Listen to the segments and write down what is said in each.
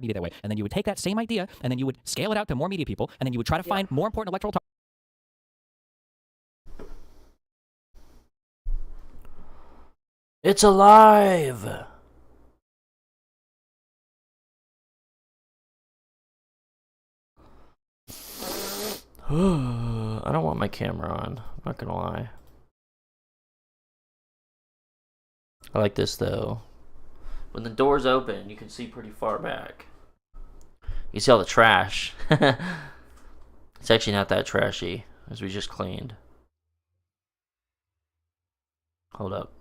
media that way. And then you would take that same idea, and then you would scale it out to more media people, and then you would try to find more important electoral targets. It's alive! I don't want my camera on. I'm not gonna lie. I like this though. When the door's open, you can see pretty far back. You see all the trash. It's actually not that trashy, as we just cleaned. Hold up.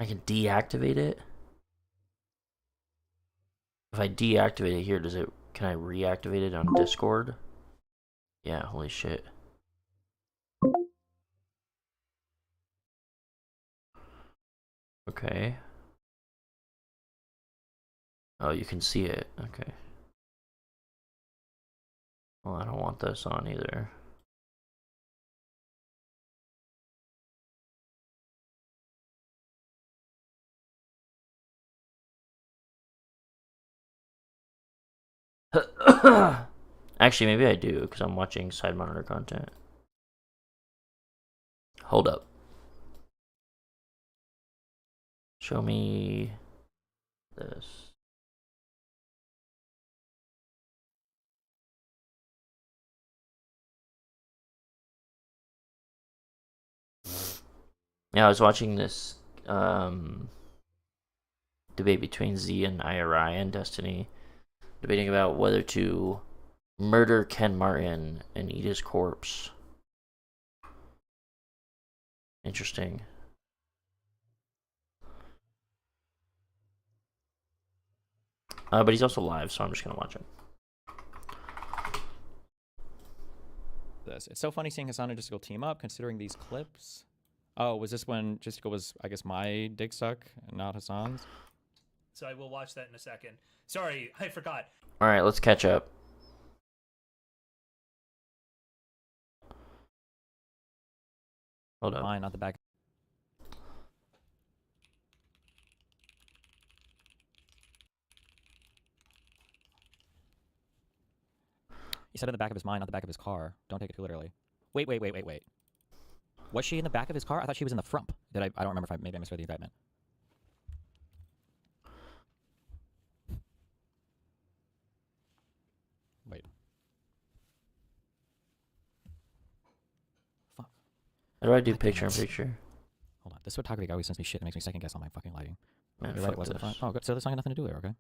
I can deactivate it. If I deactivate it here, can I reactivate it on Discord? Yeah, holy shit. Okay. Oh, you can see it. Okay. Well, I don't want this on either. Actually, maybe I do, because I'm watching side monitor content. Hold up. Show me this. Yeah, I was watching this debate between Z and IRI and Destiny, debating about whether to murder Ken Martin and eat his corpse. Interesting. But he's also live, so I'm just gonna watch him. It's so funny seeing Hassan and Justical team up, considering these clips. Oh, was this when Justical was, I guess, my dick suck and not Hassan's? So I will watch that in a second. Sorry, I forgot. All right, let's catch up. Hold up. Mine, not the back. He said in the back of his mind, not the back of his car. Don't take it too literally. Wait. Was she in the back of his car? I thought she was in the front. I don't remember if maybe I misread the indictment. Wait. Fuck. How do I do picture-in-picture? Hold on. This photography guy always sends me shit that makes me second guess on my fucking lighting. Man, You're right, it was in the front. Oh, good. So there's nothing to do there, okay?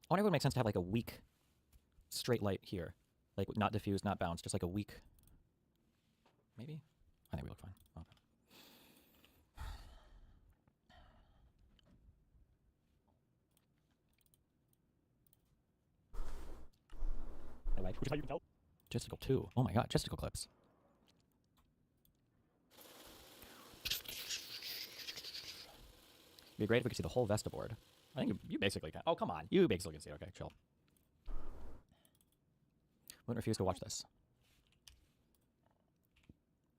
I wonder if it would make sense to have like a weak straight light here. Like not diffused, not bounced, just like a weak. Maybe? I think we look fine. Okay. Which is how you can tell. Justical 2. Oh my god, Justical clips. It'd be great if we could see the whole Vesta board. I think you basically can. Oh, come on. You basically can see it. Okay, chill. Wouldn't refuse to watch this.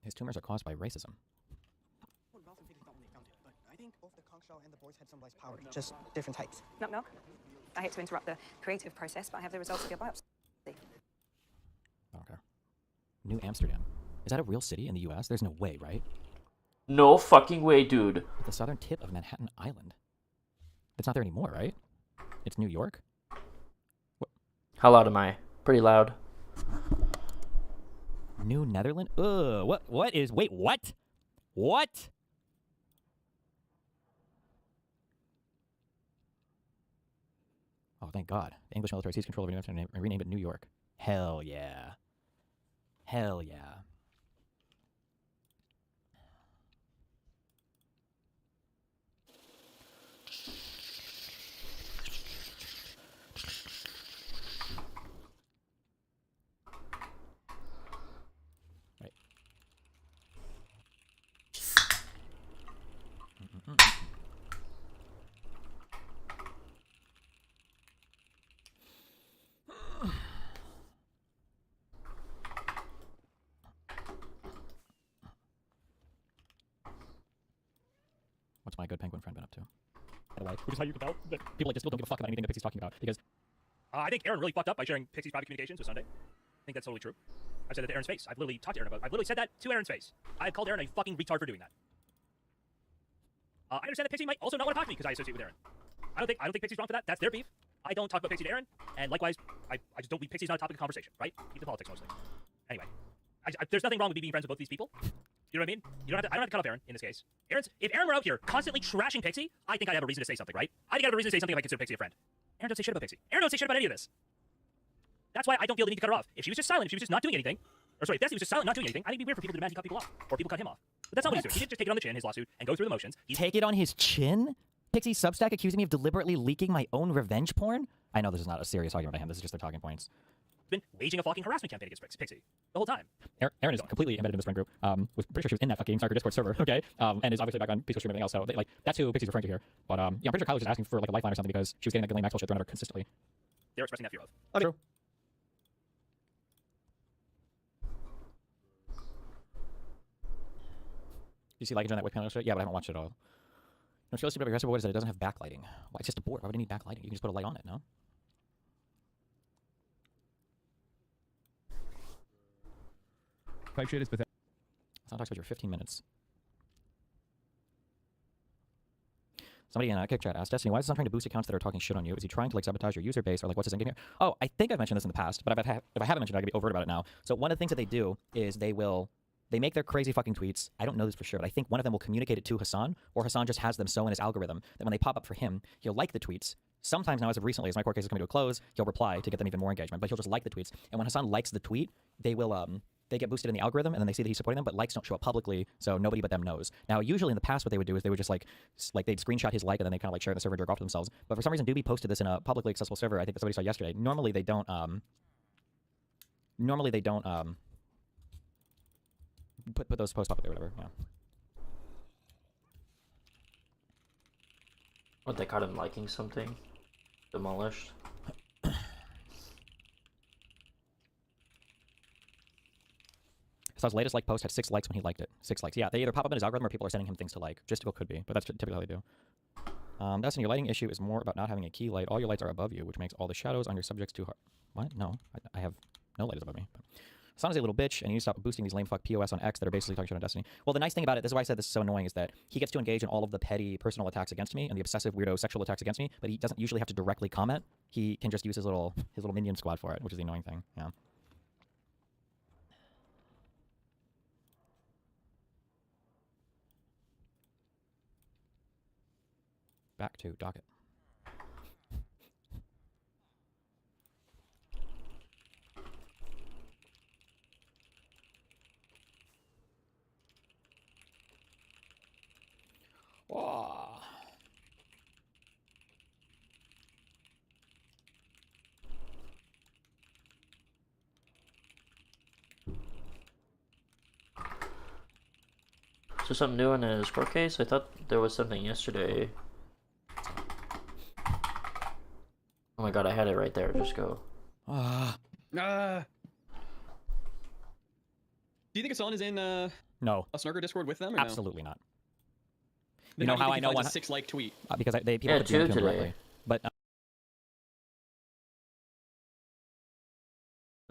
His tumors are caused by racism. I think both the conch shell and the boys had symbolized power, just different types. Knock, knock. I hate to interrupt the creative process, but I have the results of your biopsy. Okay. New Amsterdam. Is that a real city in the U.S.? There's no way, right? No fucking way, dude. At the southern tip of Manhattan Island. It's not there anymore, right? It's New York? What? How loud am I? Pretty loud. New Netherland? Ugh, what is, wait, what? What? Oh, thank God. The English military seized control of New Amsterdam and renamed it New York. Hell yeah. Hell yeah. What's my good penguin friend been up to? By the way, which is how you can tell that people don't give a fuck about anything that Pixie's talking about, because I think Aaron really fucked up by sharing Pixie's private communications with Sunday. I think that's totally true. I've said that to Aaron's face. I've literally talked to Aaron about. I've literally said that to Aaron's face. I've called Aaron a fucking retard for doing that. I understand that Pixie might also not want to talk to me because I associate with Aaron. I don't think Pixie's wrong for that. That's their beef. I don't talk about Pixie to Aaron, and likewise, I just don't believe Pixie's not a topic of conversation, right? Keep the politics mostly. Anyway, there's nothing wrong with me being friends with both these people. You know what I mean? I don't have to cut off Aaron in this case. If Aaron were out here constantly trashing Pixie, I think I'd have a reason to say something, right? I think I'd have a reason to say something if I consider Pixie a friend. Aaron don't say shit about Pixie. Aaron don't say shit about any of this. That's why I don't feel the need to cut her off. If she was just silent, if she was just not doing anything, or sorry, if Destiny was just silent, not doing anything, I think it'd be weird for people to demand he cut people off, or people cut him off. But that's not what he's doing. He didn't just take it on the chin, his lawsuit, and go through the motions. take it on his chin? Pixie Substack accusing me of deliberately leaking my own revenge porn? I know this is not a serious argument by him. This is just their talking points. Been waging a fucking harassment campaign against Pixie the whole time. Aaron is completely embedded in this friend group. Was pretty sure she was in that fucking Sarker Discord server, okay? And is obviously back on Peaceful Stream and everything else. So like that's who Pixie's referring to here. But yeah, I'm pretty sure Kyle was just asking for like a lifeline or something because she was getting that Ghislaine Maxwell shit thrown at her consistently. They're expressing that fear of. True. You see like on that whip panel shit? Yeah, but I haven't watched it all. What's really stupid about your board is that it doesn't have backlighting. Why? It's just a board. Why would it need backlighting? You can just put a light on it, no? Type shit is pathetic. Let's not talk about your 15 minutes. Somebody in Kick Chat asked, Destiny, why is Sun trying to boost accounts that are talking shit on you? Is he trying to like sabotage your user base, or like what's his end game here? Oh, I think I've mentioned this in the past, but if I haven't mentioned it, I can be overt about it now. So one of the things that they do is they make their crazy fucking tweets. I don't know this for sure, but I think one of them will communicate it to Hassan, or Hassan just has them so in his algorithm that when they pop up for him, he'll like the tweets. Sometimes now, as of recently, as my court case is coming to a close, he'll reply to get them even more engagement, but he'll just like the tweets. And when Hassan likes the tweet, they get boosted in the algorithm, and then they see that he's supporting them, but likes don't show up publicly, so nobody but them knows. Now, usually in the past, what they would do is they would just like they'd screenshot his like, and then they kind of like share the server and jerk off to themselves. But for some reason, Doobie posted this in a publicly accessible server. I think that somebody saw yesterday. Normally they don't put those posts publicly or whatever. Yeah. What, they caught him liking something? Demolished? So his latest like post had 6 likes when he liked it. 6 likes. Yeah, they either pop up in his algorithm or people are sending him things to like. Just could be, but that's typically how they do. Destiny, your lighting issue is more about not having a key light. All your lights are above you, which makes all the shadows on your subjects too hard. What? No, I have no light above me. But Hassan is a little bitch, and you need to stop boosting these lame fuck POS on X that are basically talking shit on Destiny. Well, the nice thing about it, this is why I said this is so annoying, is that he gets to engage in all of the petty personal attacks against me and the obsessive weirdo sexual attacks against me, but he doesn't usually have to directly comment. He can just use his little minion squad for it, which is the annoying thing. Yeah. Back to docket. Whoa. Is there something new in his court case? I thought there was something yesterday. Oh my god, I had it right there. Just go. Do you think Hassan is in No. a Snarker Discord with them? Or Absolutely not. No? You know how I know one? one? 6 like tweet. Because people Yeah, could DM two to him today. directly. But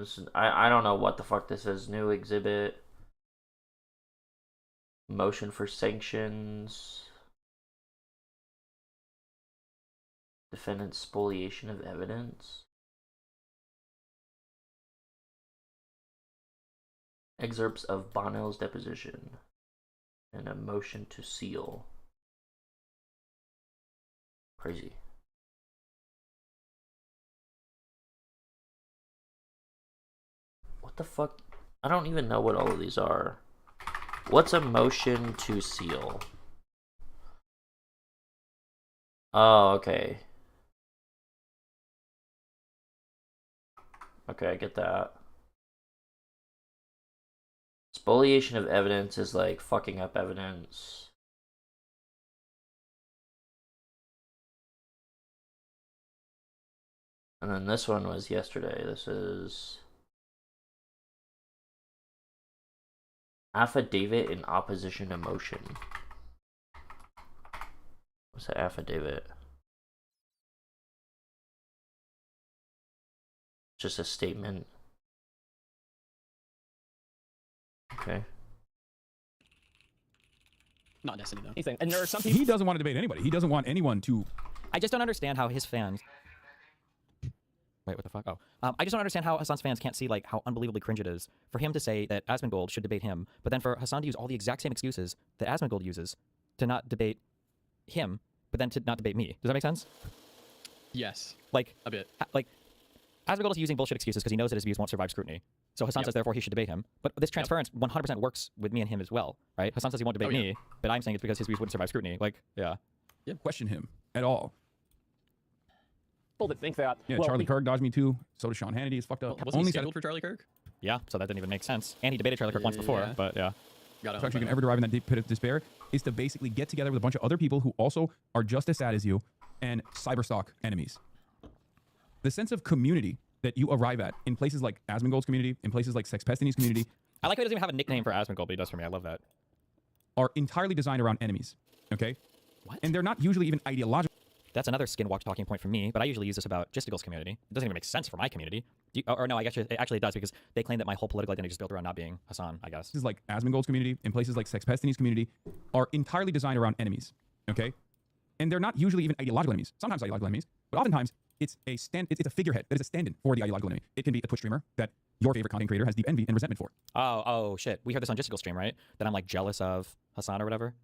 This is, I don't know what the fuck this is. New exhibit. Motion for sanctions. Defendant's spoliation of evidence. Excerpts of Bonnell's deposition. And a motion to seal. Crazy. What the fuck? I don't even know what all of these are. What's a motion to seal? Oh, okay. Okay, I get that. Spoliation of evidence is like fucking up evidence. And then this one was yesterday. This is affidavit in opposition to motion. What's the affidavit? Just a statement. Okay. Not Destiny though. He's saying, and there are some people. He doesn't want to debate anybody. He doesn't want anyone to. I just don't understand how his fans. Wait, what the fuck? Oh, I just don't understand how Hassan's fans can't see like how unbelievably cringe it is for him to say that Asmongold should debate him, but then for Hassan to use all the exact same excuses that Asmongold uses to not debate him, but then to not debate me. Does that make sense? Yes. Like A bit. like Asmongold is using bullshit excuses because he knows that his views won't survive scrutiny. So Hassan says therefore he should debate him. But this transference 100% works with me and him as well, right? Hassan says he won't debate me, but I'm saying it's because his views wouldn't survive scrutiny. Like, yeah. Question him at all. That think that. Yeah, well, Charlie Kirk dodged me too. So does Sean Hannity. It's fucked up. Wasn't he scheduled for Charlie Kirk? Yeah, so that didn't even make sense. And he debated Charlie Kirk once before, Yeah. but yeah. Got So actually you can ever derive in that deep pit of despair is to basically get together with a bunch of other people who also are just as sad as you and cyberstalk enemies. The sense of community that you arrive at in places like Asmongold's community, in places like Sexpestini's community, I like how he doesn't even have a nickname for Asmongold, but he does for me. I love that. are entirely designed around enemies. Okay? What? And they're not usually even ideological. That's another Skinwalk talking point for me, but I usually use this about Gistigal's community. It doesn't even make sense for my community. Or no, I guess it actually does because they claim that my whole political identity is built around not being Hassan, I guess. Places like Asmongold's community, in places like Sexpestini's community, are entirely designed around enemies. Okay? And they're not usually even ideological enemies. Sometimes ideological enemies, but oftentimes it's a figurehead that is a stand-in for the ideological enemy. It can be a Twitch streamer that your favorite content creator has deep envy and resentment for. Oh, shit. We heard this on Gistigal's stream, right? That I'm like jealous of Hassan or whatever.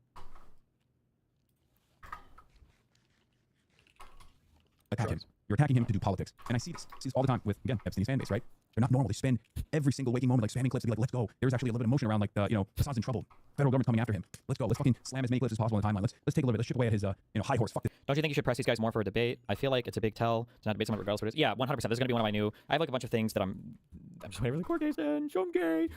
Attack him. You're attacking him to do politics. And I see this all the time with, again, Epstein's fan base, right? They're not normal. They spend every single waking moment like spamming clips to be like, let's go. There's actually a little bit of emotion around like, Hassan's in trouble. Federal government coming after him. Let's go. Let's fucking slam as many clips as possible on the timeline. Let's take a little bit. Let's chip away at his, high horse. Fuck this. Don't you think you should press these guys more for a debate? I feel like it's a big tell to not debate someone regardless of what it is. Yeah, 100%. This is going to be one of my new... I have like a bunch of things that I'm just waiting for the court case to end. Someday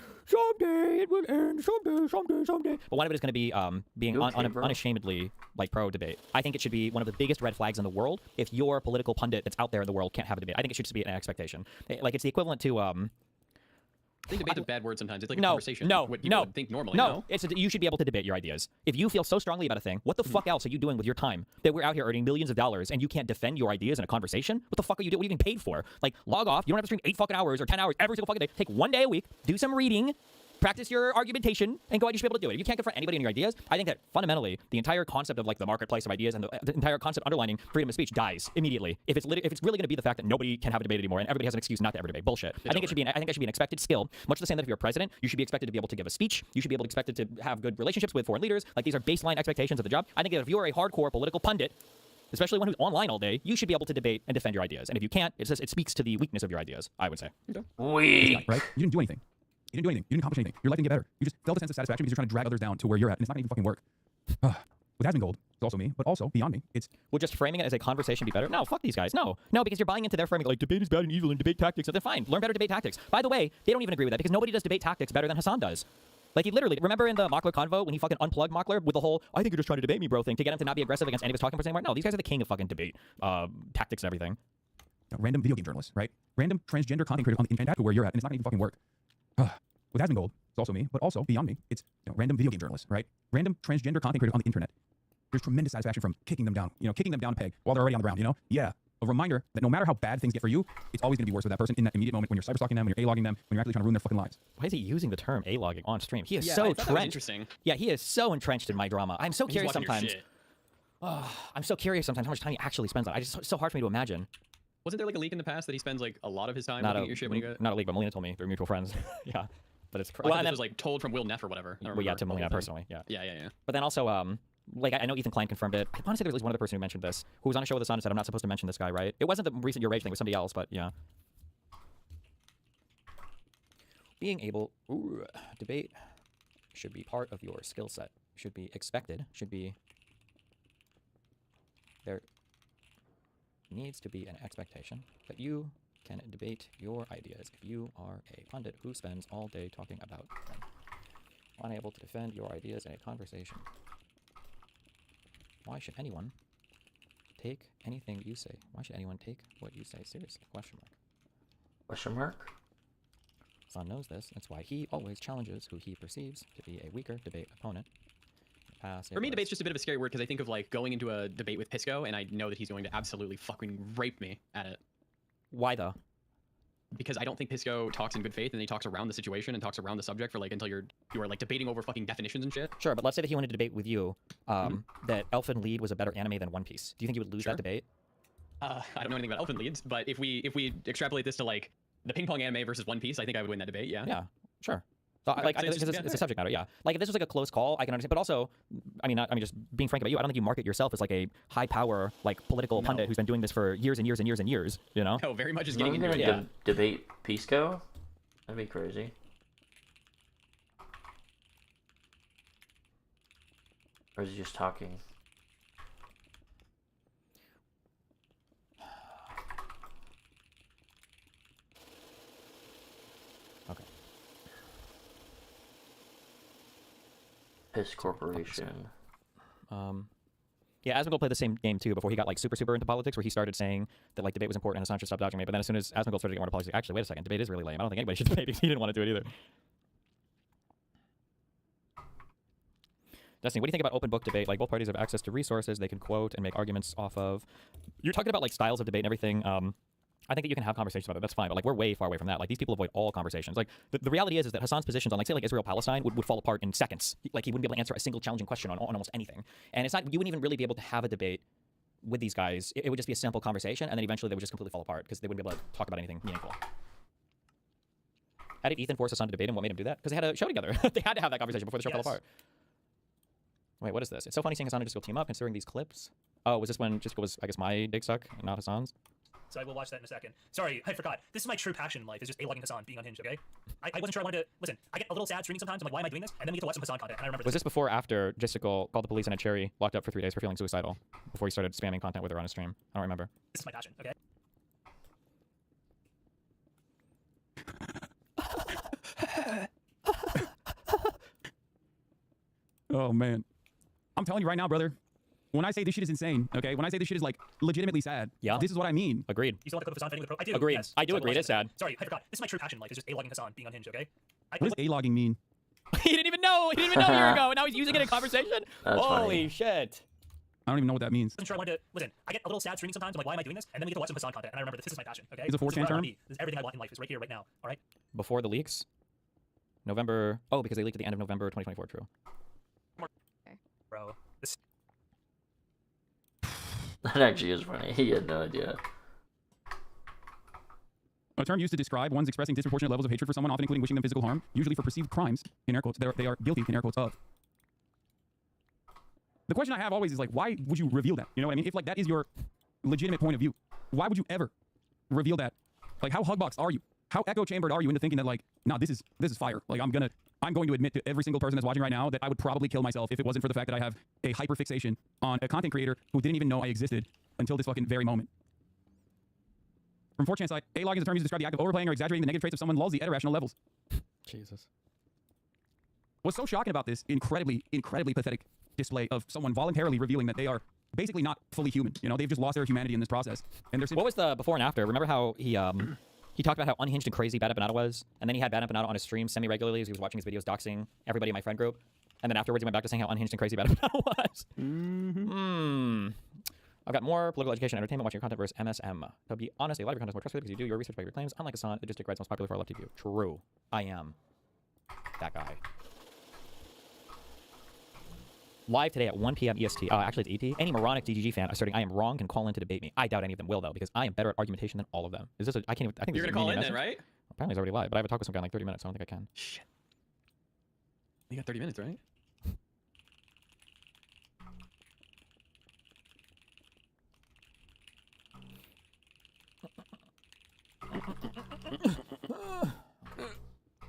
it will end. Someday. But one of it is going to be being unashamedly like pro-debate. I think it should be one of the biggest red flags in the world if your political pundit that's out there in the world can't have a debate. I think it should just be an expectation. Like it's the equivalent to... I think debate's a bad word sometimes. It's like a No, conversation. no, What you no, would think normally. no. You should be able to debate your ideas. If you feel so strongly about a thing, what the fuck else are you doing with your time? That we're out here earning millions of dollars and you can't defend your ideas in a conversation? What the fuck are you doing? What are you getting paid for? Like, log off. You don't have to stream 8 fucking hours or 10 hours every single fucking day. Take 1 day a week, do some reading, practice your argumentation, and go out. You should be able to do it. If you can't confront anybody in your ideas, I think that fundamentally the entire concept of like the marketplace of ideas and the entire concept underlining freedom of speech dies immediately. If it's really going to be the fact that nobody can have a debate anymore and everybody has an excuse not to ever debate, bullshit. I think it should be an expected skill. Much the same that if you're a president, you should be expected to be able to give a speech. You should be able to expected to have good relationships with foreign leaders. Like these are baseline expectations of the job. I think that if you're a hardcore political pundit, especially one who's online all day, you should be able to debate and defend your ideas. And if you can't, it speaks to the weakness of your ideas, I would say. Weak. Right? You didn't do anything. You didn't do anything. You didn't accomplish anything. Your life didn't get better. You just felt a sense of satisfaction because you're trying to drag others down to where you're at, and it's not going to even fucking work. With Asmongold, it's also me, but also beyond me. It's Would just framing it as a conversation be better? No, fuck these guys. No, because you're buying into their framing like debate is bad and evil and debate tactics. So then fine, learn better debate tactics. By the way, they don't even agree with that because nobody does debate tactics better than Hassan does. Like he literally, remember in the Mockler convo when he fucking unplugged Mockler with the whole I think you're just trying to debate me, bro thing to get him to not be aggressive against any of his talking points anymore? No, these guys are the king of fucking debate tactics and everything. random video game journalists, right? Random transgender content creators on the internet. That's where you're at, and it's not going to even fucking work. With Asmongold, it's also me, but also beyond me, it's random video game journalists, right? Random transgender content creators on the internet. There's tremendous satisfaction from kicking them down, kicking them down a peg while they're already on the ground, Yeah. A reminder that no matter how bad things get for you, it's always going to be worse with that person in that immediate moment when you're cyberstalking them, when you're A-logging them, when you're actually trying to ruin their fucking lives. Why is he using the term A-logging on stream? He is Yeah, so I thought that was entrenched. interesting. Yeah, he is so entrenched in my drama. I'm so He's curious watching your sometimes. shit. I'm so curious sometimes how much time he actually spends on it. It's so hard for me to imagine. Wasn't there like a leak in the past that he spends like a lot of his time Not looking a, at your shit when you got? not a league, but Melina told me they're mutual friends. Yeah, but it's I thought and this then- was like told from Will Neff or whatever. I don't well, yeah, remember to the whole Melina thing. personally. Yeah. Yeah. But then also, like I know Ethan Klein confirmed it. I want to say there was at least one other person who mentioned this, who was on a show with us and said, "I'm not supposed to mention this guy, right?" It wasn't the recent Your Rage thing; it was somebody else. But yeah, being able debate should be part of your skill set. Should be expected. Should be there. Needs to be an expectation that you can debate your ideas if you are a pundit who spends all day talking about them. Unable to defend your ideas in a conversation. Why should anyone take anything you say? Why should anyone take what you say seriously? Question mark. Question mark? Son knows this. That's why he always challenges who he perceives to be a weaker debate opponent. Pass. For me, debate's just a bit of a scary word because I think of like going into a debate with Pisco, and I know that he's going to absolutely fucking rape me at it. Why though? Because I don't think Pisco talks in good faith, and he talks around the situation and talks around the subject for like until you are like debating over fucking definitions and shit. Sure, but let's say that he wanted to debate with you that Elfen Lied was a better anime than One Piece. Do you think you would lose Sure. that debate? I don't know anything about Elfen Leads, but if we extrapolate this to like the ping pong anime versus One Piece, I think I would win that debate. Yeah. Yeah, sure. So, Okay, like, so it's it's, just- it's a subject matter, yeah. Like, if this was like a close call, I can understand. But also, just being frank about you, I don't think you market yourself as like a high power, like political pundit who's been doing this for years and years and years and years. You know? Oh, very much is Are getting we into gonna it. debate Pisco? That'd be crazy. Or is he just talking? Okay. Piss Corporation. Yeah, Asmongold played the same game too before he got like super into politics, where he started saying that like debate was important and Assange should stop dodging me. But then as soon as Asmongold started getting more into politics, like, actually, wait a second, debate is really lame. I don't think anybody should debate. He didn't want to do it either. Destiny, what do you think about open book debate? Like, both parties have access to resources they can quote and make arguments off of. You're talking about like styles of debate and everything. I think that you can have conversations about it. That's fine, but like we're way far away from that. Like these people avoid all conversations. Like the reality is that Hassan's positions on like say like Israel Palestine would fall apart in seconds. Like he wouldn't be able to answer a single challenging question on almost anything. And it's not, you wouldn't even really be able to have a debate with these guys. It would just be a simple conversation, and then eventually they would just completely fall apart because they wouldn't be able to talk about anything meaningful. How did Ethan force Hassan to debate, and what made him do that? Because they had a show together. They had to have that conversation before the show fell apart. Wait, what is this? It's so funny seeing Hassan and Jessica team up, considering these clips. Oh, was this when Jessica was, I guess, my dick suck and not Hassan's? So I will watch that in a second. Sorry, I forgot. This is my true passion in life, is just A-logging Hassan, being unhinged, okay? I wasn't sure I wanted to... Listen, I get a little sad streaming sometimes. I'm like, why am I doing this? And then we get to watch some Hassan content, and I remember Was this before or after Jessica called the police and had Cherry locked up for 3 days for feeling suicidal? Before he started spamming content with her on a stream? I don't remember. This is my passion, okay? Oh man, I'm telling you right now, brother. When I say this shit is insane, okay? When I say this shit is like legitimately sad, Yeah. this is what I mean. Agreed. You still want to clip of Hassan fighting with the pro? I do. Agreed. Yes. I do So will agree. watch It's that. sad. Sorry, I forgot. This is my true passion in life, is just A-logging Hassan, being unhinged, okay? What does A-logging mean? He didn't even know. He didn't even know a year ago. And now he's using it in conversation. That's Holy funny. shit. I don't even know what that means. I wasn't sure I wanted to... Listen, I get a little sad streaming sometimes. I'm like, why am I doing this? And then we get to watch some Hassan content, and I remember that this is my passion, okay? Is it This 4chan where I wanna term? be. This is everything I want in life. Is right here, right now, all right? Before the leaks? November. Oh, because they leaked at the end of November 2024. True. Bro, this... That actually is funny. He had no idea. A term used to describe one's expressing disproportionate levels of hatred for someone, often including wishing them physical harm, usually for perceived crimes, in air quotes, they are guilty, in air quotes, of. The question I have always is like, why would you reveal that? You know what I mean? If like that is your legitimate point of view, why would you ever reveal that? Like, how hugboxed are you? How echo chambered are you into thinking that like, nah, this is fire. Like I'm going to admit to every single person that's watching right now that I would probably kill myself if it wasn't for the fact that I have a hyperfixation on a content creator who didn't even know I existed until this fucking very moment. From 4chan side, A-log is a term used to describe the act of overplaying or exaggerating the negative traits of someone lulls the at irrational levels. Jesus. What's so shocking about this incredibly pathetic display of someone voluntarily revealing that they are basically not fully human. You know, they've just lost their humanity in this process. And they're What was the before and after? Remember how he talked about how unhinged and crazy Bad Empanada was? And then he had Bad Empanada on his stream semi-regularly as he was watching his videos doxing everybody in my friend group. And then afterwards he went back to saying how unhinged and crazy Bad Empanada was. I've got more political education and entertainment watching your content versus MSM. To be honest, a lot of your content is more trustworthy because you do your research by your claims. Unlike Hassan, the just writes most popular for our left view. True. I am that guy. Live today at 1 p.m. EST. Actually, it's ET. Any moronic DGG fan asserting I am wrong can call in to debate me. I doubt any of them will, though, because I am better at argumentation than all of them. Is this a... I can't even... I think You're this gonna is a call in message. then, right? Apparently it's already live, but I have a talk with some guy in like 30 minutes, so I don't think I can. Shit. You got 30 minutes, right?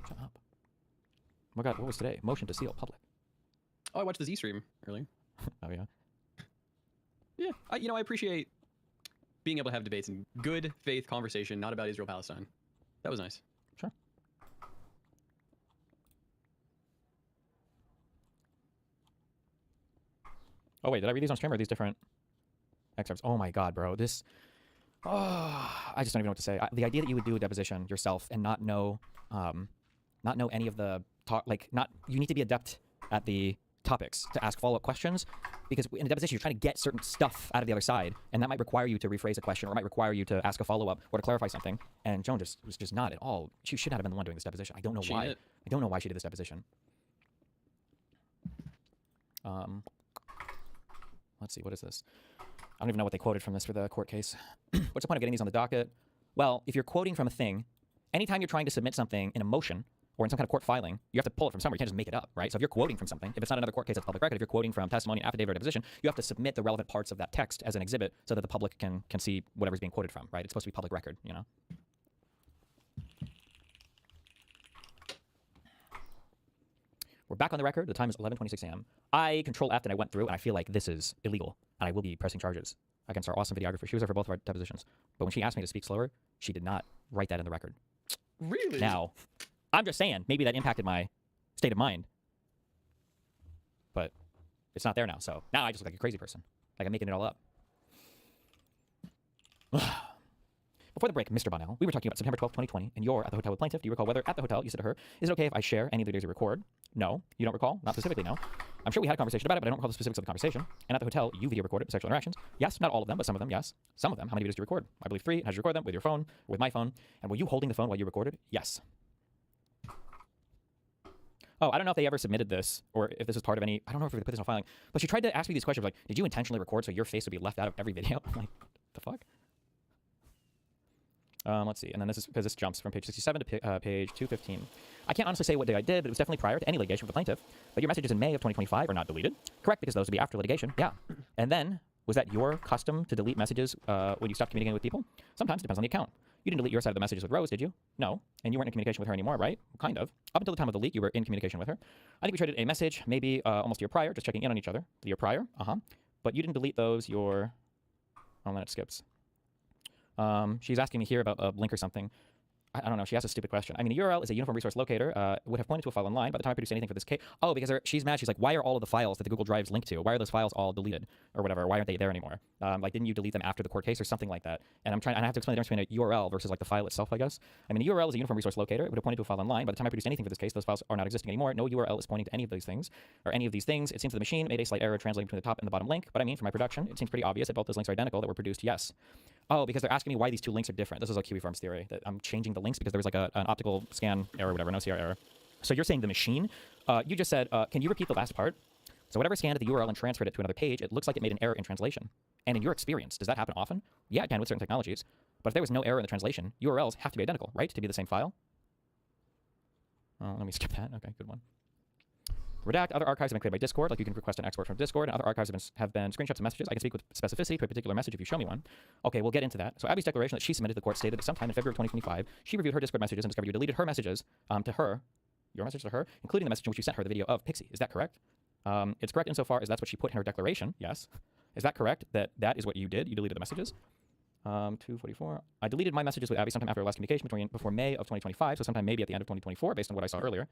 Shut up. Oh my god, what was today? Motion to seal public. Oh, I watched the Z stream earlier. Oh, yeah? Yeah, I appreciate being able to have debates and good faith conversation, not about Israel Palestine. That was nice. Sure. Oh, wait, did I read these on stream or are these different excerpts? Oh my god, bro. This... Oh, I just don't even know what to say. The idea that you would do a deposition yourself and not know any of the talk... Like, not... You need to be adept at the topics to ask follow-up questions, because in a deposition you're trying to get certain stuff out of the other side, and that might require you to rephrase a question, or it might require you to ask a follow-up or to clarify something. And Joan was just not at all. She should not have been the one doing this deposition. I don't know why. I don't know why she did this deposition. Let's see, what is this? I don't even know what they quoted from this for the court case. What's the point of getting these on the docket? Well, if you're quoting from a thing, anytime you're trying to submit something in a motion or in some kind of court filing, you have to pull it from somewhere. You can't just make it up, right? So if you're quoting from something, if it's not another court case, it's public record. If you're quoting from testimony, an affidavit, or deposition, you have to submit the relevant parts of that text as an exhibit so that the public can see whatever's being quoted from, right? It's supposed to be public record, you know? We're back on the record. The time is 11:26 a.m. I Control F and I went through, and I feel like this is illegal, and I will be pressing charges against our awesome videographer. She was there for both of our depositions. But when she asked me to speak slower, she did not write that in the record. Really? Now, I'm just saying, maybe that impacted my state of mind. But it's not there now, so now I just look like a crazy person. Like I'm making it all up. Before the break, Mr. Bonnell, we were talking about September 12th, 2020, and you're at the hotel with plaintiff. Do you recall whether at the hotel you said to her, is it okay if I share any of the videos you record? No. You don't recall? Not specifically, no. I'm sure we had a conversation about it, but I don't recall the specifics of the conversation. And at the hotel, you video recorded sexual interactions. Yes, not all of them, but some of them, yes. Some of them. How many videos do you record? I believe 3. How did you record them? With your phone, or with my phone. And were you holding the phone while you recorded? Yes. Oh, I don't know if they ever submitted this, or if this is part of any, I don't know if we put this in a filing, but she tried to ask me these questions like, did you intentionally record so your face would be left out of every video? I'm like, the fuck? Let's see, and then this is because this jumps from page 67 to page 215. I can't honestly say what day I did, but it was definitely prior to any litigation with the plaintiff. But your messages in May of 2025 are not deleted. Correct, because those would be after litigation. Yeah. And then, was that your custom to delete messages when you stopped communicating with people? Sometimes, it depends on the account. You didn't delete your side of the messages with Rose, did you? No. And you weren't in communication with her anymore, right? Kind of. Up until the time of the leak, you were in communication with her. I think we traded a message, maybe almost a year prior, just checking in on each other. The year prior, But you didn't delete those, oh, then it skips. She's asking me here about a link or something. I don't know. She asked a stupid question. I mean, a URL is a uniform resource locator. Would have pointed to a file online by the time I produced anything for this case. Oh, because she's mad. She's like, why are all of the files that the Google Drive's linked to? Why are those files all deleted or whatever? Why aren't they there anymore? Like, didn't you delete them after the court case or something like that? And I have to explain the difference between a URL versus like the file itself, I guess. I mean, a URL is a uniform resource locator. It would have pointed to a file online. By the time I produced anything for this case, those files are not existing anymore. No URL is pointing to any of these things or any of these things. It seems the machine made a slight error translating between the top and the bottom link. But I mean, for my production, it seems pretty obvious that both those links are identical that were produced. Yes. Oh, because they're asking me why these two links are different. This is like QE Farms theory, that I'm changing the links because there was like an optical scan error or whatever, an OCR error. So you're saying the machine? You just said, can you repeat the last part? So whatever scanned the URL and transferred it to another page, it looks like it made an error in translation. And in your experience, does that happen often? Yeah, it can with certain technologies. But if there was no error in the translation, URLs have to be identical, right? To be the same file? Oh, let me skip that. Okay, good one. Redact. Other archives have been created by Discord, like you can request an export from Discord, and other archives have been screenshots of messages. I can speak with specificity to a particular message if you show me one. Okay, we'll get into that. So Abby's declaration that she submitted to the court stated that sometime in February of 2025, she reviewed her Discord messages and discovered you deleted her messages to her, your message to her, including the message in which you sent her the video of Pixie. Is that correct? It's correct insofar as that's what she put in her declaration. Yes. Is that correct? That is what you did? You deleted the messages? 244. I deleted my messages with Abby sometime after our last communication before May of 2025, so sometime maybe at the end of 2024, based on what I saw earlier.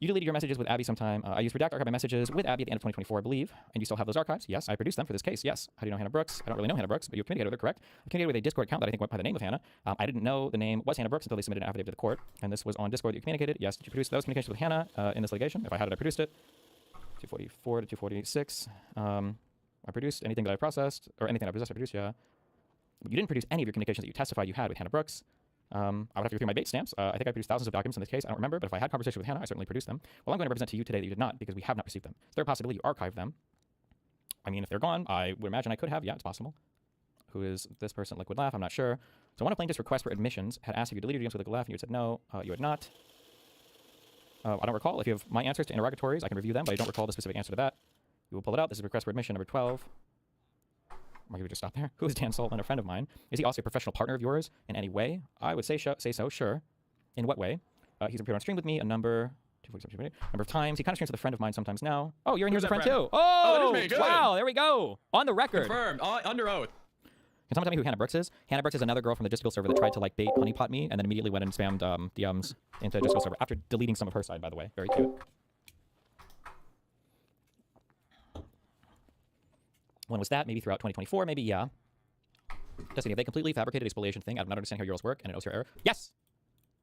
You deleted your messages with Abby sometime. I used Redact archive my messages with Abby at the end of 2024, I believe. And you still have those archives? Yes, I produced them for this case. Yes. How do you know Hannah Brooks? I don't really know Hannah Brooks, but you communicated with her, correct? I communicated with a Discord account that I think went by the name of Hannah. I didn't know the name was Hannah Brooks until they submitted an affidavit to the court. And this was on Discord that you communicated. Yes, did you produce those communications with Hannah in this litigation? If I had it, I produced it. 244 to 246. I produced anything that I processed, or anything I possessed, I produced, yeah. But you didn't produce any of your communications that you testified you had with Hannah Brooks. I would have to go through my bait stamps. I think I produced thousands of documents in this case. I don't remember, but if I had conversations with Hannah, I certainly produced them. Well, I'm going to represent to you today that you did not, because we have not received them. Is there a possibility you archived them? I mean, if they're gone, I would imagine I could have. Yeah, it's possible. Who is this person? Liquid Laugh? I'm not sure. So one of plaintiff's requests for admissions had asked if you deleted your games with Liquid Laugh, and you had said no, you had not. I don't recall. If you have my answers to interrogatories, I can review them, but I don't recall the specific answer to that. You will pull it out. This is request for admission number 12. Maybe we just stop there. Who is Dan Sullivan, a friend of mine? Is he also a professional partner of yours in any way? I would say so, sure. In what way? He's appeared on stream with me a number of times. He kind of streams with a friend of mine sometimes now. Oh, you're in here as a friend too. Oh, that is me. Good. Wow, there we go. On the record. Confirmed. Under oath. Can someone tell me who Hannah Brooks is? Hannah Brooks is another girl from the Discord server that tried to like bait honeypot me and then immediately went and spammed DMs into Discord server after deleting some of her side, by the way. Very cute. When was that? Maybe throughout 2024, maybe, yeah. Destiny, have they completely fabricated a spoliation thing out of not understanding how URLs work and an OCR error? Yes!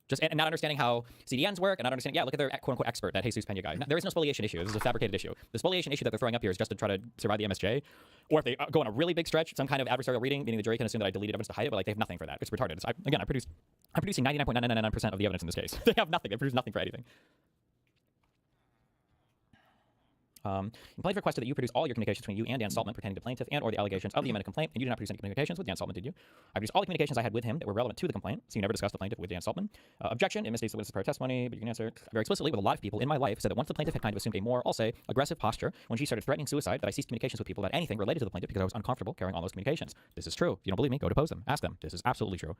Just and not understanding how CDNs work, and not understanding, yeah, look at their quote-unquote expert, that Jesus Pena guy. There is no spoliation issue. This is a fabricated issue. The spoliation issue that they're throwing up here is just to try to survive the MSJ. Or if they go on a really big stretch, some kind of adversarial reading, meaning the jury can assume that I deleted evidence to hide it, but like they have nothing for that. It's retarded. I'm producing 99.999% of the evidence in this case. They have nothing. They produce nothing for anything. Plaintiff requested that you produce all your communications between you and Dan Saltman pertaining to plaintiff and or the allegations of the amended complaint, and you did not produce any communications with Dan Saltman, did you? I produced all the communications I had with him that were relevant to the complaint, so you never discussed the plaintiff with Dan Saltman. Objection, it misstates the witness's prior testimony, but you can answer. Very explicitly, with a lot of people in my life, said that once the plaintiff had kind of assumed a more, I'll say, aggressive posture when she started threatening suicide, that I ceased communications with people about anything related to the plaintiff because I was uncomfortable carrying on those communications. This is true. If you don't believe me, go depose them. Ask them. This is absolutely true.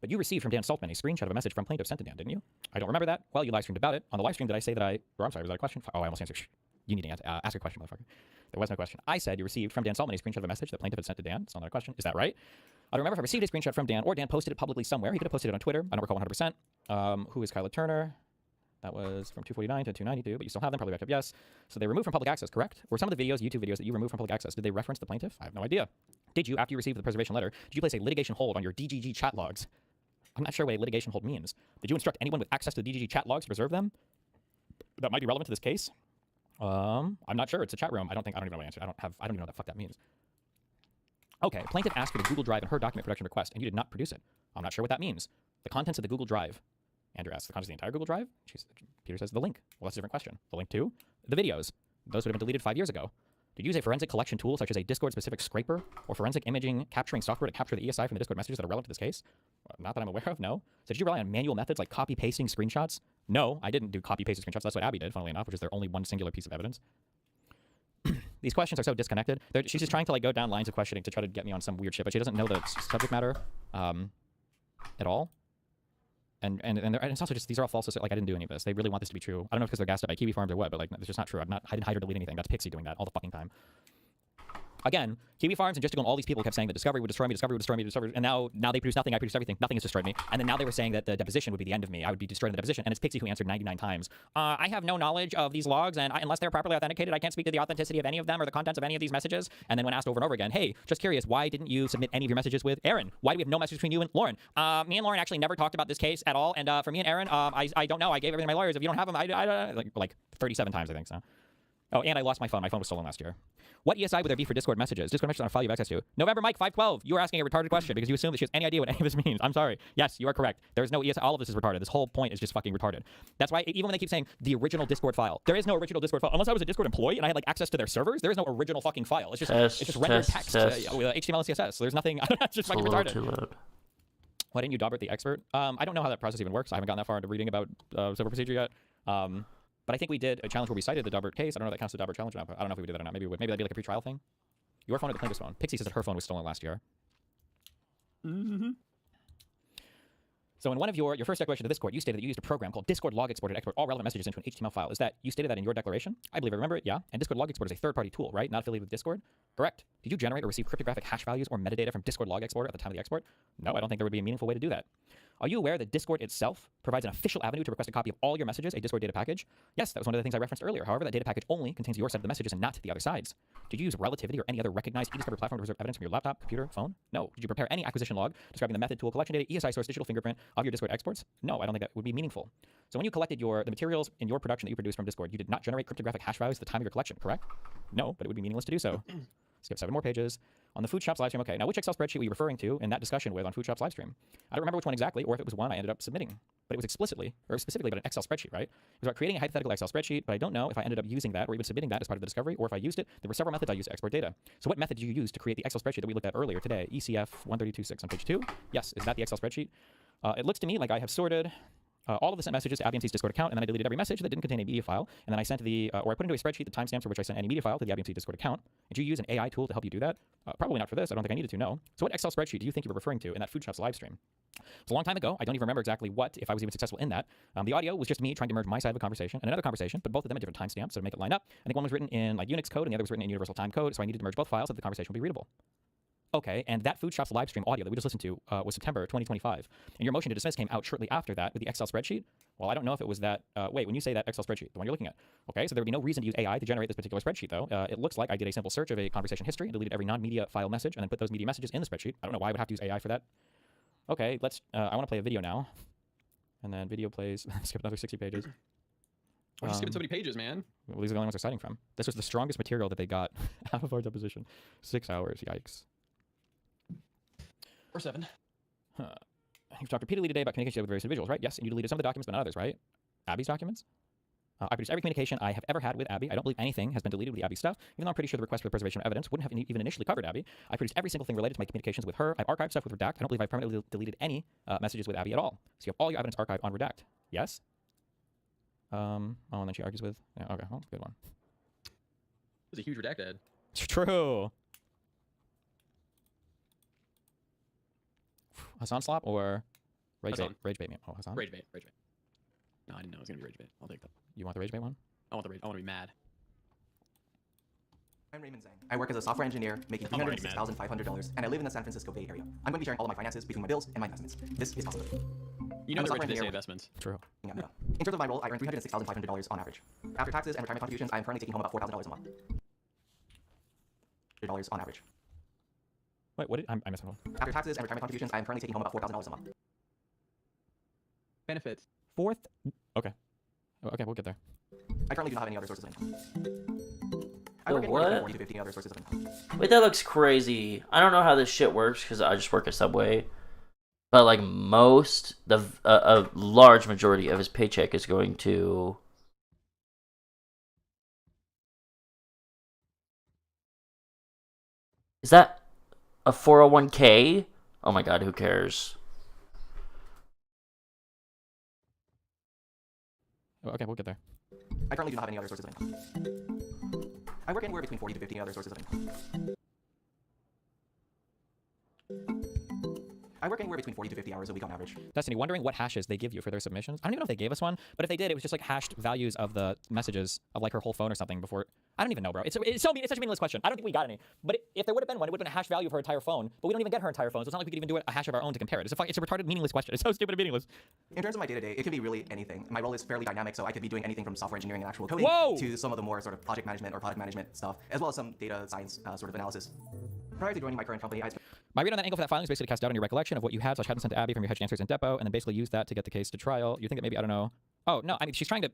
But you received from Dan Saltman a screenshot of a message from plaintiff sent to Dan, didn't you? I don't remember that. Well, you live streamed about it. On the live stream, did I say that I'm sorry, was that a question? Oh, I almost answered. You need to ask a question, motherfucker. There was no question. I said you received from Dan Saltman a screenshot of a message that plaintiff had sent to Dan. It's not a question. Is that right? I don't remember if I received a screenshot from Dan or Dan posted it publicly somewhere. He could have posted it on Twitter. I don't recall 100%. Who is Kyla Turner? That was from 249 to 292, but you still have them, probably backed up, yes. So they removed from public access, correct? Were some of the videos, YouTube videos that you removed from public access, did they reference the plaintiff? I have no idea. Did you, after you received the preservation letter, did you place a litigation hold on your DGG chat logs? I'm not sure what a litigation hold means. Did you instruct anyone with access to the DGG chat logs to preserve them? That might be relevant to this case. I'm not sure. It's a chat room. I don't even know what answer. I don't even know what the fuck that means. Okay, plaintiff asked for the Google Drive in her document production request, and you did not produce it. I'm not sure what that means. The contents of the Google Drive. Andrew asks, the contents of the entire Google Drive? Peter says, the link. Well, that's a different question. The link to? The videos. Those would have been deleted 5 yeyears ago. Did you use a forensic collection tool, such as a Discord-specific scraper, or forensic imaging capturing software to capture the ESI from the Discord messages that are relevant to this case? Not that I'm aware of, no. So did you rely on manual methods like copy-pasting screenshots? No, I didn't do copy-pasted screenshots. That's what Abby did, funnily enough, which is their only one singular piece of evidence. These questions are so disconnected. She's just trying to like go down lines of questioning to try to get me on some weird shit, but she doesn't know the subject matter at all. And it's also just, these are all false. Like, I didn't do any of this. They really want this to be true. I don't know if because they're gassed up by Kiwi Farms or what, but like, it's just not true. I didn't hide or delete anything. That's Pixie doing that all the fucking time. Again, Kiwi Farms and Justical and all these people kept saying that Discovery would destroy me, Discovery would destroy me, Discovery, and now they produce nothing, I produce everything, nothing has destroyed me. And then now they were saying that the deposition would be the end of me. I would be destroyed in the deposition, and it's Pixie who answered 99 times. I have no knowledge of these logs, and unless they're properly authenticated, I can't speak to the authenticity of any of them or the contents of any of these messages. And then when asked over and over again, hey, just curious, why didn't you submit any of your messages with Aaron? Why do we have no message between you and Lauren? Me and Lauren actually never talked about this case at all, and for me and Aaron, I don't know. I gave everything to my lawyers. If you don't have them, I like 37 times, I think so. Oh, and I lost my phone. My phone was stolen last year. What ESI would there be for Discord messages? Discord messages on a file you have access to. November Mike 512. You are asking a retarded question because you assume that she has any idea what any of this means. I'm sorry. Yes, you are correct. There is no ESI. All of this is retarded. This whole point is just fucking retarded. That's why even when they keep saying the original Discord file, there is no original Discord file. Unless I was a Discord employee and I had like access to their servers, there is no original fucking file. It's just rendered text with HTML and CSS. So there's nothing. It's just fucking retarded. Too loud. Why didn't you Daubert the expert? I don't know how that process even works. I haven't gotten that far into reading about civil procedure yet. But I think we did a challenge where we cited the Daubert case. I don't know if that counts as a Daubert challenge or not. I don't know if we did that or not. Maybe we would. Maybe that'd be like a pre-trial thing. Your phone or the plaintiff's phone? Pixie says that her phone was stolen last year. Mm-hmm. So in one of your first declaration to this court, you stated that you used a program called Discord Log Exporter to export all relevant messages into an HTML file. Is that, you stated that in your declaration? I believe I remember it, yeah. And Discord Log Exporter is a third-party tool, right? Not affiliated with Discord? Correct. Did you generate or receive cryptographic hash values or metadata from Discord Log Exporter at the time of the export? No, I don't think there would be a meaningful way to do that. Are you aware that Discord itself provides an official avenue to request a copy of all your messages, a Discord data package? Yes, that was one of the things I referenced earlier. However, that data package only contains your set of the messages and not the other side's. Did you use Relativity or any other recognized e-discovery platform to preserve evidence from your laptop, computer, phone? No. Did you prepare any acquisition log describing the method, tool, collection data, ESI source, digital fingerprint of your Discord exports? No, I don't think that would be meaningful. So when you collected the materials in your production that you produced from Discord, you did not generate cryptographic hash values at the time of your collection, correct? No, but it would be meaningless to do so. Skip 7 more pages. On the Food Shop's livestream, okay. Now, which Excel spreadsheet were you referring to in that discussion with on Food Shop's livestream? I don't remember which one exactly, or if it was one I ended up submitting. But it was specifically about an Excel spreadsheet, right? It was about creating a hypothetical Excel spreadsheet, but I don't know if I ended up using that or even submitting that as part of the discovery, or if I used it. There were several methods I used to export data. So what method did you use to create the Excel spreadsheet that we looked at earlier today? ECF 132.6 on page 2. Yes, is that the Excel spreadsheet? It looks to me like I have sorted all of the sent messages to ABMC's Discord account, and then I deleted every message that didn't contain a media file, and then I sent or I put into a spreadsheet the timestamps for which I sent any media file to the ABMC Discord account. Did you use an AI tool to help you do that? Probably not for this. I don't think I needed to, no. So what Excel spreadsheet do you think you were referring to in that Food Shop's live stream? It's a long time ago. I don't even remember exactly if I was even successful in that. The audio was just me trying to merge my side of a conversation and another conversation, but both of them at different timestamps so to make it line up. I think one was written in like Unix code and the other was written in Universal Time code, so I needed to merge both files so that the conversation would be readable. Okay, and that Food Shop's live stream audio that we just listened to was September 2025. And your motion to dismiss came out shortly after that with the Excel spreadsheet. Well, I don't know if it was that. Wait, when you say that Excel spreadsheet, the one you're looking at. Okay, so there would be no reason to use AI to generate this particular spreadsheet, though. It looks like I did a simple search of a conversation history and deleted every non-media file message and then put those media messages in the spreadsheet. I don't know why I would have to use AI for that. Okay, let's. I want to play a video now. And then video plays. Skip another 60 pages. Why'd you skip so many pages, man? Well, these are the only ones they're citing from. This was the strongest material that they got out of our deposition. 6 hours. Yikes. Or 7. You've talked repeatedly today about communication with various individuals, right? Yes, and you deleted some of the documents, but not others, right? Abby's documents? I produced every communication I have ever had with Abby. I don't believe anything has been deleted with the Abby stuff, even though I'm pretty sure the request for the preservation of evidence wouldn't have even initially covered Abby. I produced every single thing related to my communications with her. I've archived stuff with Redact. I don't believe I've permanently deleted any messages with Abby at all. So you have all your evidence archived on Redact. Yes? Oh, and then she argues with... Yeah, okay, well, good one. It was a huge Redact ad. It's true. Hassan Slop or Rage Bait? Hassan. Rage Bait. Oh, Hassan? Rage bait. No, I didn't know it was gonna be rage bait. I'll take that. You want the Rage Bait one? I want to be mad. I'm Raymond Zhang. I work as a software engineer making $306,500, and I live in the San Francisco Bay Area. I'm going to be sharing all of my finances between my bills and my investments. This is possible. You know I'm a the software rich they say engineer. investments. True. In terms of my role, I earn $306,500 on average. After taxes and retirement contributions, I'm currently taking home about $4,000 a month. $4,000 on average. Wait, what did I missed one? After taxes and retirement contributions, I'm currently taking home about $4,000 a month. Benefits. Fourth? Okay. Oh, okay, we'll get there. I currently do not have any other sources of income. I The work anywhere between what? 40 to 50 other sources of income. Wait, that looks crazy. I don't know how this shit works because I just work at Subway. But like a large majority of his paycheck is going to... Is that a 401k? Oh my god, who cares? Oh, okay, we'll get there. I currently do not have any other sources of income. I work anywhere between 40 to 50 other sources of income. I work anywhere between 40 to 50 hours a week on average. Destiny, wondering what hashes they give you for their submissions. I don't even know if they gave us one, but if they did, it was just like hashed values of the messages of like her whole phone or something before. I don't even know, bro. It's so mean. It's such a meaningless question. I don't think we got any. But if there would have been one, it would have been a hash value of her entire phone. But we don't even get her entire phone, so it's not like we could even do a hash of our own to compare it. It's a retarded, meaningless question. It's so stupid and meaningless. In terms of my day-to-day, it can be really anything. My role is fairly dynamic, so I could be doing anything from software engineering and actual coding to some of the more sort of project management or product management stuff, as well as some data science sort of analysis. Prior to joining my current company, My read on that angle for that filing is basically to cast doubt on your recollection of what you had / hadn't sent to Abby from your hedged answers in Depot, and then basically use that to get the case to trial. You think that maybe, I don't know. Oh, no, I mean, she's trying to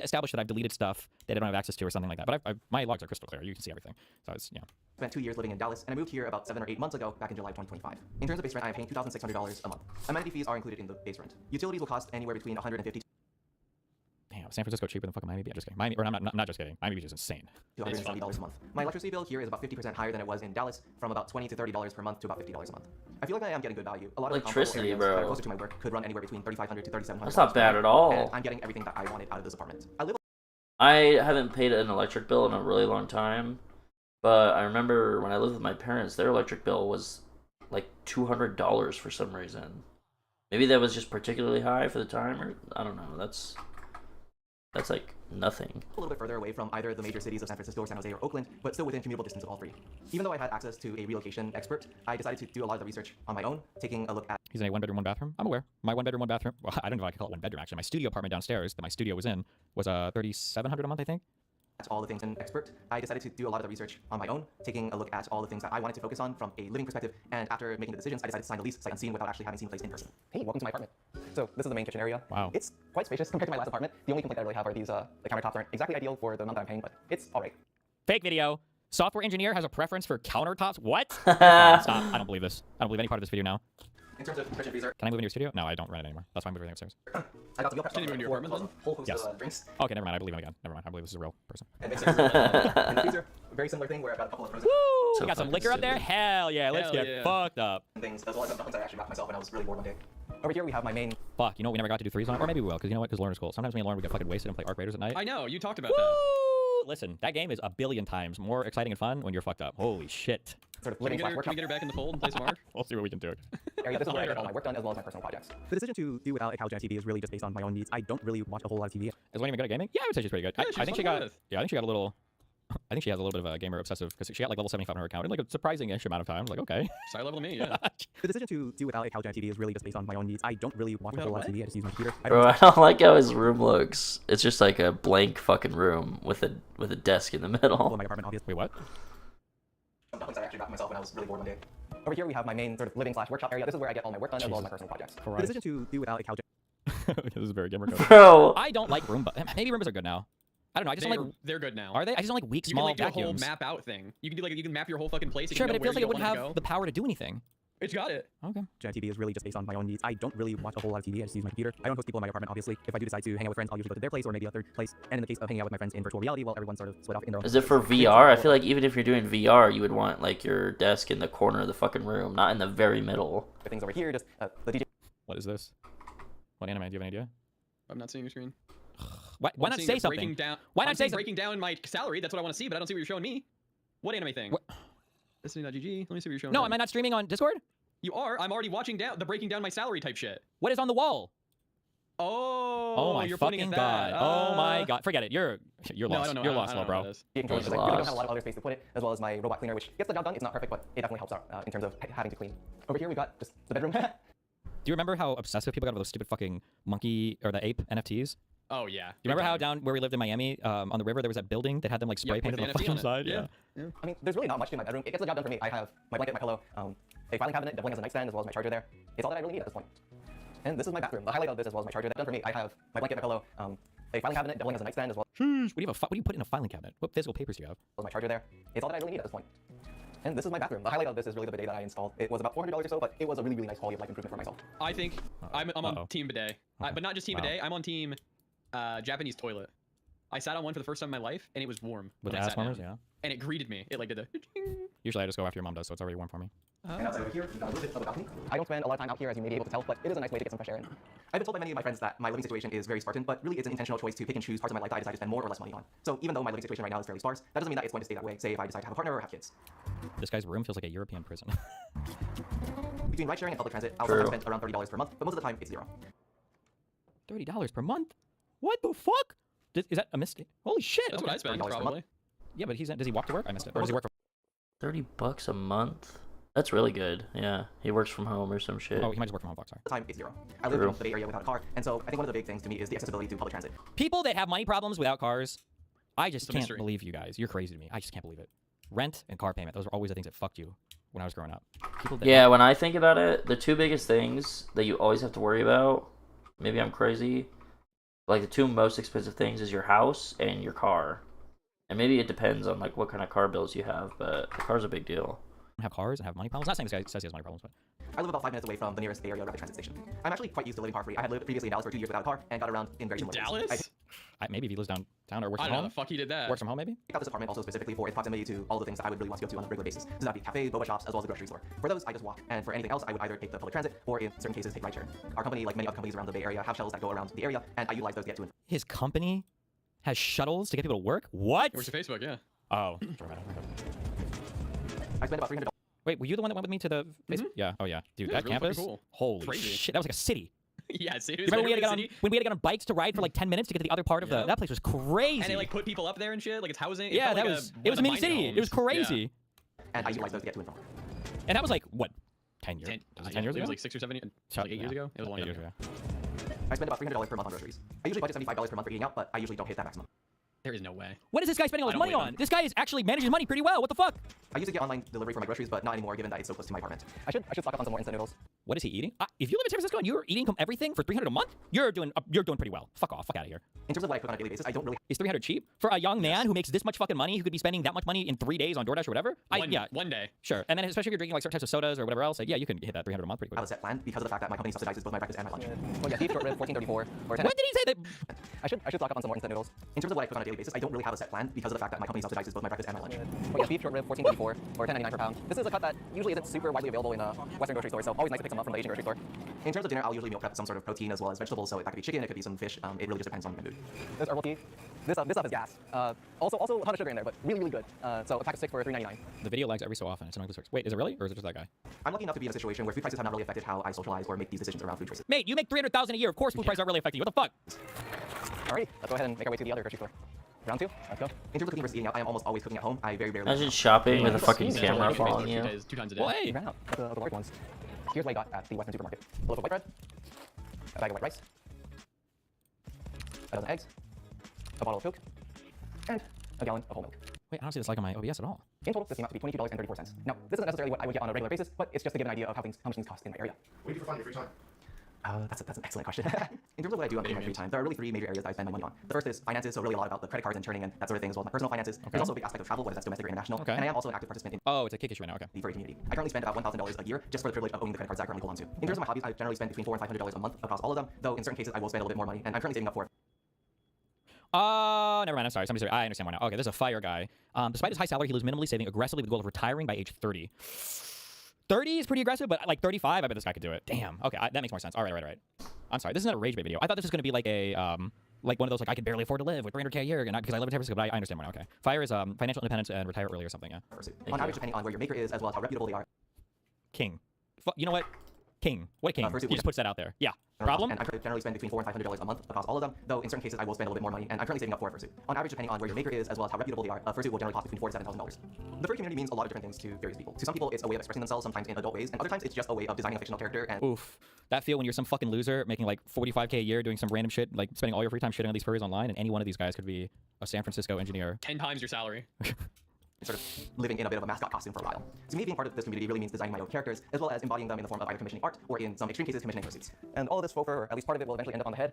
establish that I've deleted stuff that I don't have access to or something like that. But my logs are crystal clear. You can see everything. So it's, yeah. spent 2 years living in Dallas, and I moved here about 7 or 8 months ago, back in July 2025. In terms of base rent, I am paying $2,600 a month. Amenity fees are included in the base rent. Utilities will cost anywhere between $150 Damn, San Francisco cheaper than fucking Miami Beach. I'm just kidding. Miami, or I'm not just kidding. Miami Beach is insane. to $170 a month. My electricity bill here is about 50% higher than it was in Dallas, from about $20 to $30 per month to about $50 a month. I feel like I am getting good value. A lot of the comparable Electricity, areas that are bro. closer to my work could run anywhere between $3,500 to $3,700. That's not bad at all. And I'm getting everything that I wanted out of this apartment. I live I haven't paid an electric bill in a really long time, but I remember when I lived with my parents, their electric bill was like $200 for some reason. Maybe that was just particularly high for the time, or I don't know. That's like nothing. a little bit further away from either the major cities of San Francisco, San Jose, or Oakland, but still within commutable distance of all three. Even though I had access to a relocation expert, I decided to do a lot of the research on my own, taking a look at He's in a 1-bedroom, 1-bathroom. I'm aware. My 1-bedroom, 1-bathroom. Well, I don't know if I can call it 1-bedroom, actually. My studio apartment downstairs that my studio was in was $3,700 a month, I think. all the things an expert. I decided to do a lot of the research on my own, taking a look at all the things that I wanted to focus on from a living perspective, and after making the decisions, I decided to sign the lease sight unseen without actually having seen the place in person. Hey, welcome to my apartment. So this is the main kitchen area. Wow. It's quite spacious compared to my last apartment. The only complaint that I really have are these, the countertops aren't exactly ideal for the amount that I'm paying, but it's all right. Fake video. Software engineer has a preference for countertops. What? Stop. I don't believe this. I don't believe any part of this video now. In terms of kitchen freezer, Can I move into your studio? No, I don't rent it anymore. That's why I'm moving upstairs. I got the meal prep Can you stuff move into your for apartment then? a whole host Yes. of drinks Okay, never mind. I believe him again. Never mind. I believe this is a real person. and mixers. In the freezer, very similar thing where I've got a couple of frozen Woo! So We got some fucking liquor up there? stupid. Hell yeah. Let's Hell get yeah. fucked up. things, as well as some ducklings I actually wrapped myself when I was really bored one day. Over here we have my main Fuck, you know what? We never got to do threes on it. Or maybe we will, because you know what? Because Lauren's cool. Sometimes me and Lauren would get fucking wasted and play Arc Raiders at night. I know, you talked about that. Woo! Listen, that game is a billion times more exciting and fun when you're fucked up. Holy shit. sort of Can we, living get slash her, can workshop we get her back in the fold and play some Ark? We'll see what we can do. area. This is where I Later get all on. my work done as well as my personal projects. The decision to do without a couch and a TV is really just based on my own needs. I don't really watch a whole lot of TV. Is Lauren even good at gaming? Yeah, I would say she's pretty good. Yeah, I she's think she fun to got. play with. Yeah, I think she got a little. I think she has a little bit of a gamer obsessive because she got like level 75 on her account in like a surprising-ish amount of time. I was like, okay. Side level to me, yeah. The decision to do without a couch and a TV is really just based on my own needs. I don't really watch a whole lot of Without TV. I just use my computer. I Bro, don't I don't like how his room looks. It's just like a blank fucking room with a desk in the in middle. my apartment, obviously. Wait, what? Some ducklings I actually wrapped myself when I was really bored one day. Over here we have my main sort of living/workshop area. This is where I get all my work done as well as my personal projects. The Christ. decision to do without a couch. This is very gamer code. Bro. I don't like Roomba. Maybe Roombas are good now. I don't know. I just don't like. They're good now. Are they? I just don't like weak, You small can like do a whole vacuums. map out thing. You can do like you can map your whole fucking place. You Sure, can but know it feels where like it you wouldn't don't wanna have go. the power to do anything. It's got it. Okay. TV is really just based on my own needs. I don't really watch a whole lot of TV. I just use my computer. I don't host people in my apartment, obviously. If I do decide to hang out with friends, I'll usually go to their place or maybe a third place. And in the case of hanging out with my friends in virtual reality, well, everyone's sort of split off in their own. Is it for VR? I feel like even if you're doing VR, you would want like your desk in the corner of the fucking room, not in the very middle. Things over here, just the DJ. What is this? What anime? Do you have an idea? I'm not seeing your screen. Why I'm not seeing say it something? breaking down. Why I'm not say seeing something? breaking down my salary? That's what I want to see, but I don't see what you're showing me. What anime thing? What? Destiny.gg. Let me see what you're showing. No, me. am I not streaming on Discord? You are. I'm already watching down the breaking down my salary type shit. What is on the wall? Oh. my you're pointing fucking at god! that. Oh my god! Forget it. You're No, I lost. don't know. You're I lost, don't bro. know what that is. Being He's because I really don't lost. have a lot of other space to put it, as well as my robot cleaner, which gets the job done. It's not perfect, but it definitely helps out in terms of having to clean. Over here, we've got just the bedroom. Do you remember how obsessive people got with those stupid fucking monkey or the ape NFTs? Oh yeah. Do you remember how down where we lived in Miami, on the river, there was that building that had them like spray with painted the on the NFT fucking on it. side? Yeah. I mean, there's really not much to my bedroom. It gets the job done for me. I have my blanket, my pillow, a filing cabinet, doubling as a nightstand, as well as my charger there. It's all that I really need at this point. And this is my bathroom. The highlight of this, as well as my charger, that's done for me. I have my blanket, my pillow, a filing cabinet, doubling as a nightstand, as well Sheesh. What do you put in a filing cabinet? What physical papers do you have? as my charger there. It's all that I really need at this point. And this is my bathroom. The highlight of this is really the bidet that I installed. It was about $400 or so, but it was a really, really nice quality of life improvement for myself. I think I'm Uh-oh. on Team Bidet, but not just Team Wow. Bidet. I'm on Team Japanese toilet. I sat on one for the first time in my life, and it was warm. With when the I ass sat warmers, down. yeah. And it greeted me. It like did the. Usually I just go after your mom does, so it's already warm for me. And outside over here, we've got a little bit of a balcony. I don't spend a lot of time out here, as you may be able to tell, but it is a nice way to get some fresh air in. I've been told by many of my friends that my living situation is very Spartan, but really it's an intentional choice to pick and choose parts of my life that I decide to spend more or less money on. So even though my living situation right now is fairly sparse, that doesn't mean that it's going to stay that way, say if I decide to have a partner or have kids. This guy's room feels like a European prison. Between ride sharing and public transit, I'll True. sometimes spend around $30 per month, but most of the time it's zero. $30 per month? What the fuck? Is that a mistake? Holy shit! That's okay. what I spend $30 per month. probably. Yeah, but does he walk to work? I missed it. Or does he work from? $30 a month? That's really good. Yeah, he works from home or some shit. Oh, he might just work from home. Fuck, sorry. The time it's zero. I live True. in the Bay Area without a car, and so I think one of the big things to me is the accessibility to public transit. People that have money problems without cars, I just It's a can't mystery. believe you guys. You're crazy to me. I just can't believe it. Rent and car payment. Those were always the things that fucked you when I was growing up. People that Yeah, when I think about it, the two biggest things that you always have to worry about, maybe I'm crazy, like the two most expensive things is your house and your car. And maybe it depends on like what kind of car bills you have, but the car's a big deal. have cars and have money problems. Not saying this guy says he has money problems, but I live about 5 minutes away from the nearest Bay Area rapid transit station. I'm actually quite used to living car free. I had lived previously in Dallas for 2 years without a car and got around in very similar ways. Dallas? maybe if he lives downtown or works I from don't know how home. the fuck he did that. Works from home, maybe. I got this apartment also specifically for its proximity to all the things that I would really want to go to on a regular basis. So that'd be cafes, boba shops, as well as the grocery store. For those, I just walk, and for anything else, I would either take the public transit or, in certain cases, take rideshare. Our company, like many other companies around the Bay Area, have shuttles that go around the area, and I utilize those to get to and His company has shuttles to get people to work. What? It works for Facebook, yeah. Oh. I spend about $300. Wait, were you the one that went with me to the Facebook? Yeah. Oh yeah, dude, Yeah, that it was really fucking campus. cool. Holy Crazy. shit, that was like a city. Yeah, see, You remember when we had to get on bikes to ride for like 10 minutes to get to the other part of Yeah. that place was crazy. And they like put people up there and shit, like it's housing. yeah, felt that like was it was a mini mine city. It was homes. Yeah. crazy. And I utilize those to get to and from. And that was like what, 10 years? 10, Was it 10 yeah, years it ago? was like 6 or 7 years, like 8 years ago. It was a long 8 time years ago. ago. I spend about $300 per month on groceries. I usually budget $75 per month for eating out, but I usually don't hit that maximum. There is no way. What is this guy spending all I his don't money believe on? him. This guy is actually managing his money pretty well. What the fuck? I used to get online delivery for my groceries, but not anymore given that it's so close to my apartment. I should stock up on some more instant noodles. What is he eating? If you live in San Francisco and you're eating everything for $300 a month, you're doing pretty well. Fuck off. Fuck out of here. In terms of what I cook on a daily basis, I don't really Is $300 cheap for a young man who makes this much fucking money? Who could be spending that much money in 3 days on DoorDash or whatever? One day. Sure. And then especially if you're drinking like certain types of sodas or whatever else, like yeah, you can hit that $300 a month pretty have quick. a set plan because of the fact that my company subsidizes both my breakfast and my lunch. Well, yeah, beef short rib, 1434, or 10. When did he say that? I should stock up on some more instant noodles. In terms of what I cook on a daily basis, I don't really have a set plan because of the fact that my company subsidizes both my breakfast and my lunch. Well, yeah, beef short rib, 1434, or 10.99 per pound. This is a cut that usually isn't super widely available in Western grocery stores, so always nice to pick some up from the Asian grocery store. In terms of dinner, I'll usually meal prep some sort of protein as well as vegetables, so that could be chicken, it could be some fish. It really just depends on my mood. There's herbal tea. This stuff is gas. Also a ton of sugar in there, but really good. So a pack of 6 for $3.99. The video lags every so often. It's annoying. Wait, is it really, or is it just that guy? I'm lucky enough to be in a situation where food prices have not really affected how I socialize or make these decisions around food choices. Mate, you make $300,000 a year. Of course, food prices aren't really affecting you. What the fuck? Alright, let's go ahead and make our way to the other grocery store. Round 2, let's go. In terms of cooking versus eating out, I am almost always cooking at home. I very rarely. Imagine shopping with a fucking Yeah, camera like, following two you. days- 2 times a day. Well, hey. We ran out of the large ones. Here's what I got at the Western supermarket. A loaf of white bread, a bag of white rice, a dozen eggs, a bottle of Coke, and a gallon of whole milk. Wait, I don't see this like on my OBS at all. In total, this came out to be $22.34. Now, this isn't necessarily what I would get on a regular basis, but it's just to give an idea of how much things cost in my area. What do you do for fun in your free time? That's an excellent question. In terms of what I do in my free time, there are really three major areas that I spend my money on. The first is finances, so really a lot about the credit cards and churning and that sort of thing, as well as my personal finances. There's also a big aspect of travel, whether that's domestic or international. Okay. And I am also an active participant in Oh, it's a kick issue right now. Okay. the furry community. I currently spend about $1,000 a year just for the privilege of owning the credit cards that I currently hold on to. In terms of my hobbies, I generally spend between $400 and $500 a month across all of them, though in certain cases I will spend a little bit more money, and I'm currently saving up for Never mind. I'm sorry. I understand why now. Okay, there's a fire guy. Despite his high salary, he lives minimally, saving aggressively with the goal of retiring by age 30. 30 is pretty aggressive, but like 35, I bet this guy could do it. Damn. Okay, that makes more sense. All right. I'm sorry. This is not a rage bait video. I thought this was going to be like a like one of those like I can barely afford to live with $300K a year, and because I live in San Francisco, but I understand why now. Okay. Fire is financial independence and retire early or something. Yeah. pursuit. On average, depending on where your maker is, as well as how reputable they are. King. You know what? King. What king? Fursuit He just puts that out there. Yeah. Problem? Problem? And I generally spend between $400 and $500 a month across all of them, though in certain cases I will spend a little bit more money, and I'm currently saving up for a fursuit. On average, depending on where your maker is, as well as how reputable they are, a fursuit will generally cost between $4,000 to $7,000. The furry community means a lot of different things to various people. To some people, it's a way of expressing themselves, sometimes in adult ways, and other times it's just a way of designing a fictional character. And Oof. That feel when you're some fucking loser making like $45K a year doing some random shit, like spending all your free time shitting on these furries online, and any one of these guys could be a San Francisco engineer. 10 times your salary. sort of living in a bit of a mascot costume for a while. To me, being part of this community really means designing my own characters, as well as embodying them in the form of either commissioning art, or in some extreme cases, commissioning fursuits. And all of this faux fur, or at least part of it, will eventually end up on the head.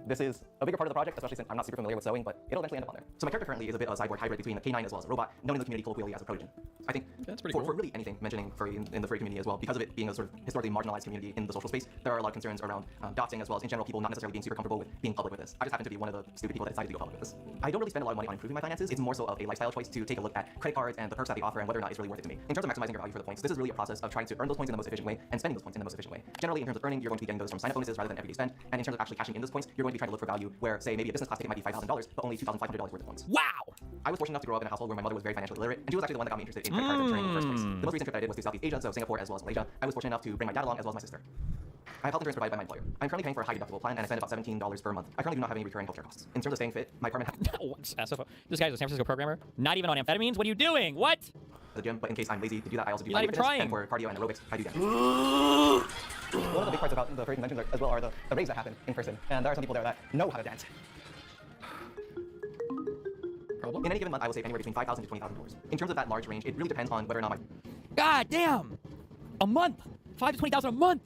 This is a bigger part of the project, especially since I'm not super familiar with sewing, but it'll eventually end up on there. So my character currently is a bit of a cyborg hybrid between a canine as well as a robot, known in the community colloquially as a protogen. I think That's pretty for, cool. for really anything mentioning furry in the furry community as well, because of it being a sort of historically marginalized community in the social space, there are a lot of concerns around doxing, as well as in general people not necessarily being super comfortable with being public with this. I just happen to be one of the stupid people that decided to go public with this. I don't really spend a lot of money on improving my finances. It's more so of a lifestyle choice to take a look at credit cards and the perks that they offer and whether or not it's really worth it to me. In terms of maximizing your value for the points, this is really a process of trying to earn those points in the most efficient way and spending those points in the most efficient way. Generally, in terms of earning, you're going to be getting those from sign-up bonuses rather than everyday spend, and in terms of actually cashing in those points, you're going to be trying to look for value where, say, maybe a business class ticket might be $5,000, but only $2,500 worth of points. Wow! I was fortunate enough to grow up in a household where my mother was very financially literate, and she was actually the one that got me interested in credit cards and training in the first place. The most recent trip that I did was to Southeast Asia, so Singapore as well as Malaysia. I was fortunate enough to bring my dad along as well as my sister. I have health insurance provided by my employer. I'm currently paying for a high deductible plan, and I spend about $17 per month. I currently do not have any recurring healthcare costs. In terms of staying fit, my apartment has This guy's a San Francisco programmer, not even on amphetamines. What are you doing? What? the gym, but in case I'm lazy to do that, I also do You're not body even fitness, trying. and for cardio and aerobics, I do dance. One of the big parts about the furry conventions as well are the raves that happen in person, and there are some people there that know how to dance. Problem? In any given month, I will save anywhere between $5,000 to $20,000. In terms of that large range, it really depends on whether or not my God damn! A month! 5 to 20,000 a month!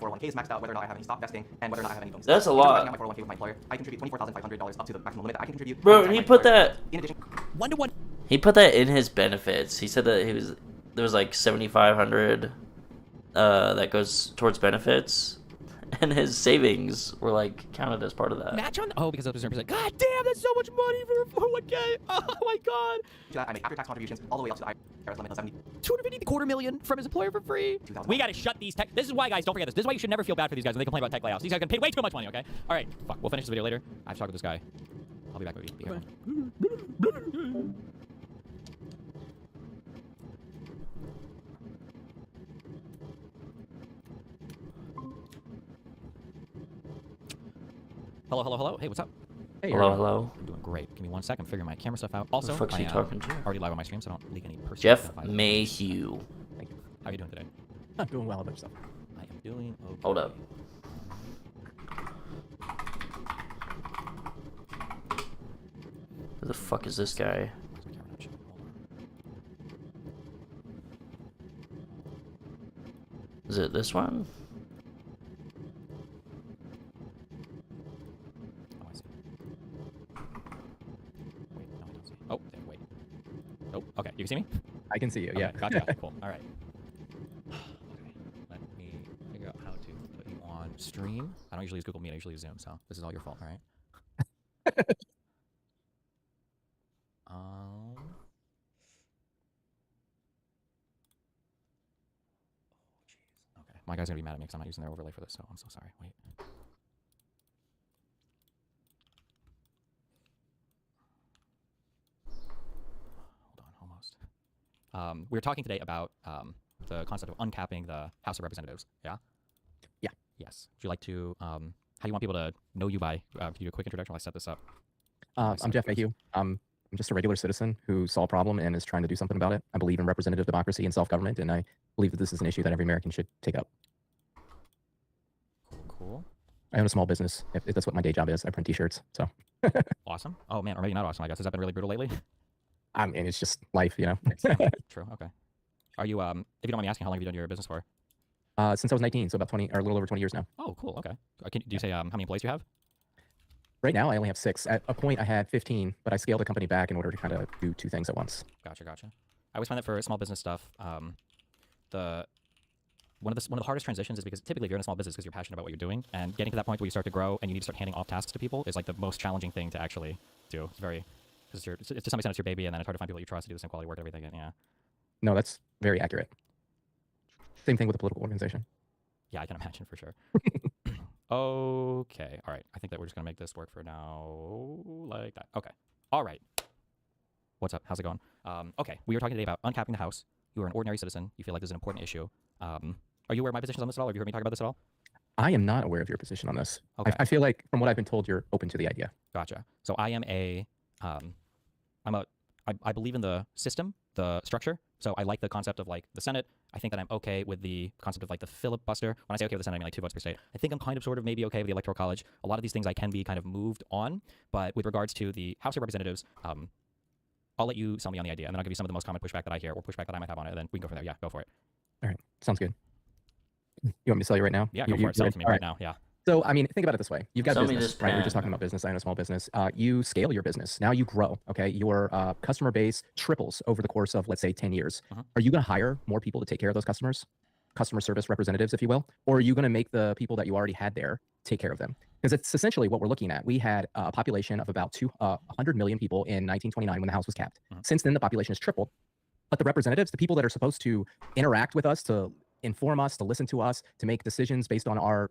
401k is maxed out, whether or not I have any stock vesting, and whether or not I have any bonuses. That's a In terms of lot. maxing out my 401k with my employer, I contribute $24,500 up to the maximum limit that I can contribute. Bro, alongside he my put employer. that. In addition, 1-to-1. He put that in his benefits. He said that there was like 7,500 that goes towards benefits, and his savings were like counted as part of that. Match on? Oh, because of the 0%. God damn, that's so much money for a 401k. Oh my god. to that, I make after-tax contributions all the way up to the IRS limit of 70. 250 $250,000 from his employer for free. We gotta shut these tech. This is why, guys, don't forget this. This is why you should never feel bad for these guys when they complain about tech layoffs. These guys can pay way too much money, okay? All right, fuck. We'll finish this video later. I have to talk with this guy. I'll be back with you. Be careful. Hello, hello, hello. Hey, what's up? Hey, Hello, Aaron. hello. I'm doing great. Give me 1 second. Figure my camera stuff out. Also, fuck's I he am talking to? already live on my stream, so I don't leak any personal Jeff identifiers. Mayhew. Thank you. How are you doing today? I'm doing well about yourself. I am doing okay. Hold up. Who the fuck is this guy? Where's my camera not showing? Hold on. Is it this one? Oh, I see. Wait, no, I don't see. Oh, there, wait. Oh, okay. You can see me? I can see you, Okay, yeah. Gotcha. Cool. All right. Okay. Let me figure out how to put you on stream. I don't usually use Google Meet. I usually use Zoom, so this is all your fault, all right? Okay. My guy's gonna be mad at me because I'm not using their overlay for this, so I'm so sorry. Wait. Hold on, almost. We were talking today about the concept of uncapping the House of Representatives. Yeah. Yeah. Yes. Would you like to? How do you want people to know you by? Can you do a quick introduction while I set this up? I'm Jeff Mayhew. I'm just a regular citizen who saw a problem and is trying to do something about it. I believe in representative democracy and self-government, and I believe that this is an issue that every American should take up. Cool. I own a small business. If that's what my day job is. I print T-shirts. So Awesome. Oh man, or maybe not awesome. I guess has that been really brutal lately? I mean, it's just life, you know. True. Okay. Are you if you don't mind me asking, how long have you done your business for? Since I was 19, so about 20 or a little over 20 years now. Oh, cool. Okay. Do you say how many employees you have? Right now, I only have 6. At a point, I had 15, but I scaled the company back in order to kind of do 2 things at once. Gotcha. I always find that for small business stuff, one of the hardest transitions is because typically if you're in a small business because you're passionate about what you're doing, and getting to that point where you start to grow and you need to start handing off tasks to people is like the most challenging thing to actually do. It's very because it's to some extent it's your baby, and then it's hard to find people you trust to do the same quality work and everything. And yeah. No, that's very accurate. Same thing with a political organization. Yeah, I can imagine for sure. Okay. All right. I think that we're just going to make this work for now like that. Okay. All right. What's up? How's it going? Okay. We were talking today about uncapping the House. You are an ordinary citizen. You feel like this is an important issue. Are you aware of my positions on this at all? Have you heard me talk about this at all? I am not aware of your position on this. Okay. I feel like, from what I've been told, you're open to the idea. Gotcha. So I am I believe in the system, the structure. So I like the concept of like the Senate. I think that I'm okay with the concept of like the filibuster. When I say okay with the Senate, I mean like 2 votes per state. I think I'm kind of sort of maybe okay with the Electoral College. A lot of these things I can be kind of moved on. But with regards to the House of Representatives, I'll let you sell me on the idea, and then I'll give you some of the most common pushback that I hear or pushback that I might have on it, and then we can go from there. Yeah, go for it. All right. Sounds good. You want me to sell you right now? Yeah, go for it. Sell it to me right now. Yeah. So, I mean, think about it this way. You've got Sell me business, this right? We're pen. just talking about business. I own a small business. You scale your business. Now you grow, okay? Your customer base triples over the course of, let's say, 10 years. Are you going to hire more people to take care of those customers? Customer service representatives, if you will? Or are you going to make the people that you already had there take care of them? Because it's essentially what we're looking at. We had a population of about 100 million people in 1929 when the House was capped. Since then, the population has tripled. But the representatives, the people that are supposed to interact with us, to inform us, to listen to us, to make decisions based on our,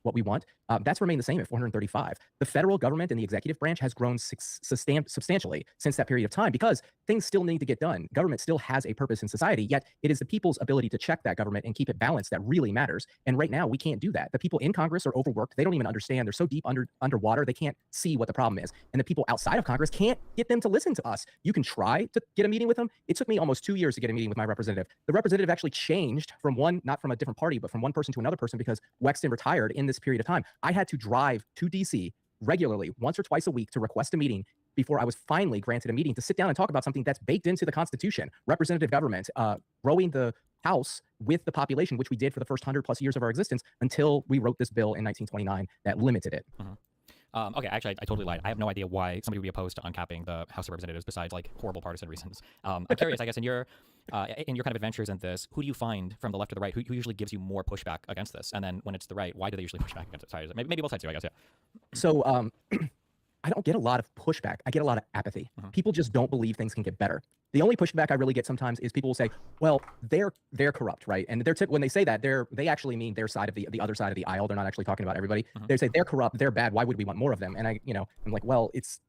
what we want, that's remained the same at 435. The federal government and the executive branch has grown substantially since that period of time because things still need to get done. Government still has a purpose in society, yet it is the people's ability to check that government and keep it balanced that really matters. And right now, we can't do that. The people in Congress are overworked. They don't even understand. They're so deep underwater, they can't see what the problem is. And the people outside of Congress can't get them to listen to us. You can try to get a meeting with them. It took me almost 2 years to get a meeting with my representative. The representative actually changed from not from a different party, but from one person to another person because Wexton retired in this period of time. I had to drive to DC regularly once or twice a week to request a meeting before I was finally granted a meeting to sit down and talk about something that's baked into the Constitution, representative government, growing the House with the population, which we did for the first 100+ years of our existence until we wrote this bill in 1929 that limited it. Okay, actually, I totally lied. I have no idea why somebody would be opposed to uncapping the House of Representatives besides like horrible partisan reasons. I'm curious, I guess, in your kind of adventures in this, who do you find from the left or the right who usually gives you more pushback against this? And then when it's the right, why do they usually push back against it? Sorry, maybe both sides do, I guess. Yeah. So I don't get a lot of pushback. I get a lot of apathy. People just don't believe things can get better. The only pushback I really get sometimes is people will say, "Well, they're corrupt, right?" And when they say that, they actually mean their side of the other side of the aisle. They're not actually talking about everybody. They say they're corrupt, they're bad. Why would we want more of them? And I'm like, well, it's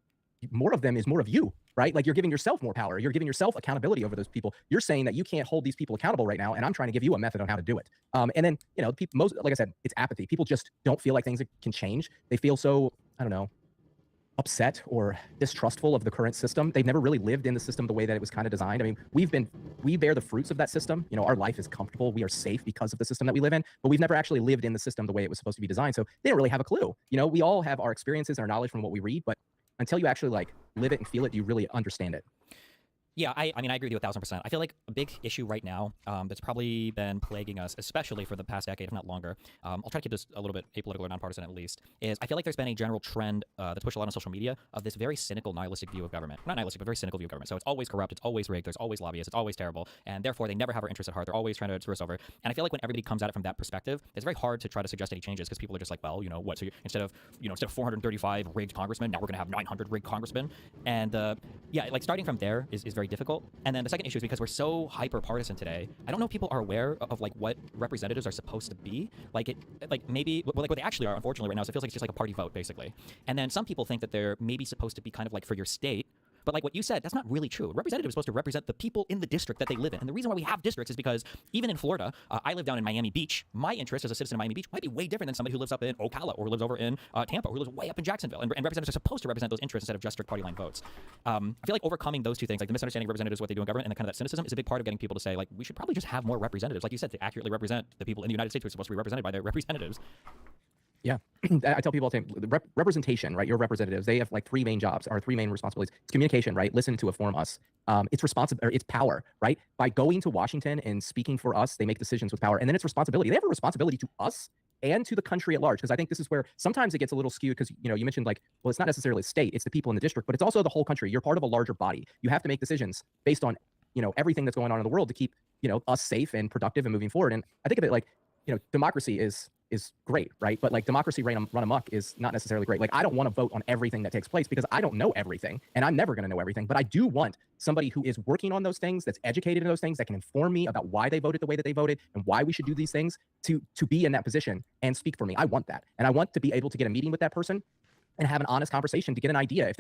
more of them is more of you, right? Like you're giving yourself more power. You're giving yourself accountability over those people. You're saying that you can't hold these people accountable right now, and I'm trying to give you a method on how to do it. And then people, like I said, it's apathy. People just don't feel like things can change. They feel so, I don't know, upset or distrustful of the current system. They've never really lived in the system the way that it was kind of designed. I mean, we bear the fruits of that system. Our life is comfortable. We are safe because of the system that we live in, but we've never actually lived in the system the way it was supposed to be designed. So they don't really have a clue. We all have our experiences and our knowledge from what we read, but until you actually like live it and feel it, do you really understand it? Yeah, I mean, I agree with you 1,000%. I feel like a big issue right now that's probably been plaguing us, especially for the past decade, if not longer, I'll try to keep this a little bit apolitical or nonpartisan at least, is I feel like there's been a general trend that's pushed a lot on social media of this very cynical, nihilistic view of government. Not nihilistic, but very cynical view of government. So it's always corrupt, it's always rigged, there's always lobbyists, it's always terrible, and therefore they never have our interests at heart. They're always trying to screw us over. And I feel like when everybody comes at it from that perspective, it's very hard to try to suggest any changes because people are just like, well, what? So instead of 435 rigged congressmen, now we're going to have 900 rigged congressmen. And yeah, like starting from there is very difficult. And then the second issue is because we're so hyper partisan today, I don't know if people are aware of like what representatives are supposed to be. Like maybe what they actually are, unfortunately, right now, is it feels like it's just like a party vote, basically. And then some people think that they're maybe supposed to be kind of like for your state. But like what you said, that's not really true. A representative is supposed to represent the people in the district that they live in. And the reason why we have districts is because even in Florida, I live down in Miami Beach. My interest as a citizen of Miami Beach might be way different than somebody who lives up in Ocala or lives over in Tampa or who lives way up in Jacksonville. And representatives are supposed to represent those interests instead of just strict party line votes. I feel like overcoming those two things, like the misunderstanding of representatives, what they do in government, and the kind of that cynicism is a big part of getting people to say, like, we should probably just have more representatives, like you said, to accurately represent the people in the United States who are supposed to be represented by their representatives. Yeah. I tell people all the time, representation, right? Your representatives, they have like three main jobs or three main responsibilities. It's communication, right? Listen to inform us. It's responsibility, it's power, right? By going to Washington and speaking for us, they make decisions with power. And then it's responsibility. They have a responsibility to us and to the country at large. Because I think this is where sometimes it gets a little skewed because, you know, you mentioned like, well, it's not necessarily a state, it's the people in the district, but it's also the whole country. You're part of a larger body. You have to make decisions based on, you know, everything that's going on in the world to keep, you know, us safe and productive and moving forward. And I think of it like, you know, democracy is great, right? But like democracy run amok is not necessarily great. Like I don't want to vote on everything that takes place because I don't know everything and I'm never going to know everything. But I do want somebody who is working on those things, that's educated in those things, that can inform me about why they voted the way that they voted and why we should do these things to be in that position and speak for me. I want that. And I want to be able to get a meeting with that person and have an honest conversation to get an idea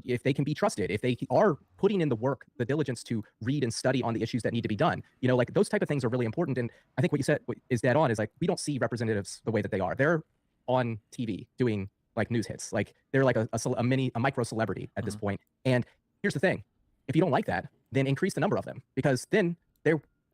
if they can be trusted, if they are putting in the work, the diligence to read and study on the issues that need to be done. You know, like those type of things are really important. And I think what you said is dead on, is like, we don't see representatives the way that they are. They're on TV doing like news hits. Like they're like a micro celebrity at this point. And here's the thing, if you don't like that, then increase the number of them, because then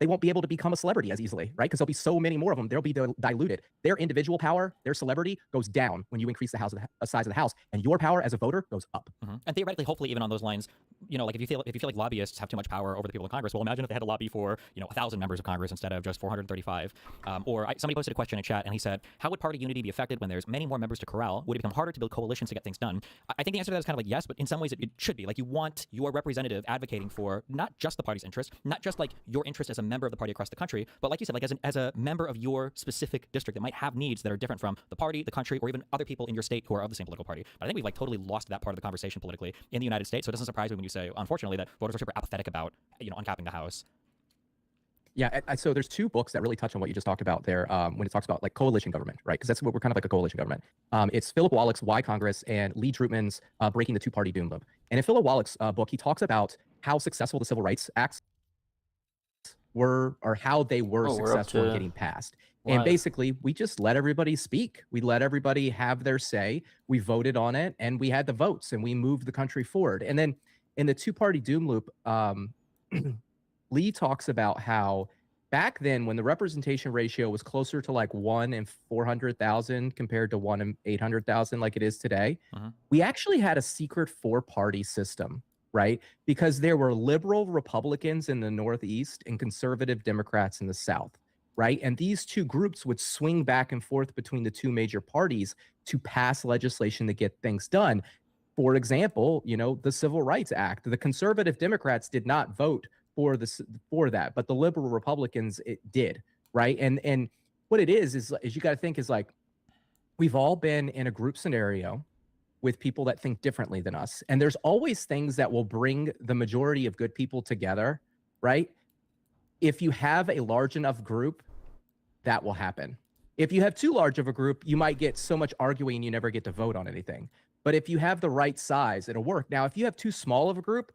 they won't be able to become a celebrity as easily, right? Because there'll be so many more of them, they'll be diluted. Their individual power, their celebrity goes down when you increase the size of the house, and your power as a voter goes up. And theoretically, hopefully, even on those lines, you know, like if you feel like lobbyists have too much power over the people in Congress, well, imagine if they had to lobby for, you know, 1,000 members of Congress instead of just 435. Somebody posted a question in chat, and he said, how would party unity be affected when there's many more members to corral? Would it become harder to build coalitions to get things done? I think the answer to that is kind of like yes, but in some ways it should be. Like you want your representative advocating for not just the party's interest, not just like your interest as a member of the party across the country, but like you said, like as a member of your specific district that might have needs that are different from the party, the country, or even other people in your state who are of the same political party. But I think we've like totally lost that part of the conversation politically in the United States. So it doesn't surprise me when you say, unfortunately, that voters are super apathetic about, you know, uncapping the House. Yeah, so there's two books that really touch on what you just talked about there when it talks about like coalition government, right? Because that's what we're kind of like a coalition government. It's Philip Wallach's Why Congress and Lee Drutman's Breaking the Two-Party Doom Loop. And in Philip Wallach's book, he talks about how successful the Civil Rights Acts were, or how they were successful in getting passed. And basically, we just let everybody speak. We let everybody have their say. We voted on it, and we had the votes, and we moved the country forward. And then in the two-party doom loop, Lee talks about how back then, when the representation ratio was closer to like 1 in 400,000 compared to 1 in 800,000 like it is today, we actually had a secret four-party system, right? Because there were liberal Republicans in the Northeast and conservative Democrats in the South, right? And these two groups would swing back and forth between the two major parties to pass legislation to get things done. For example, you know, the Civil Rights Act, the conservative Democrats did not vote for that, but the liberal Republicans, it did, right? And what it is you got to think is like, we've all been in a group scenario with people that think differently than us. And there's always things that will bring the majority of good people together, right? If you have a large enough group, that will happen. If you have too large of a group, you might get so much arguing you never get to vote on anything. But if you have the right size, it'll work. Now, if you have too small of a group,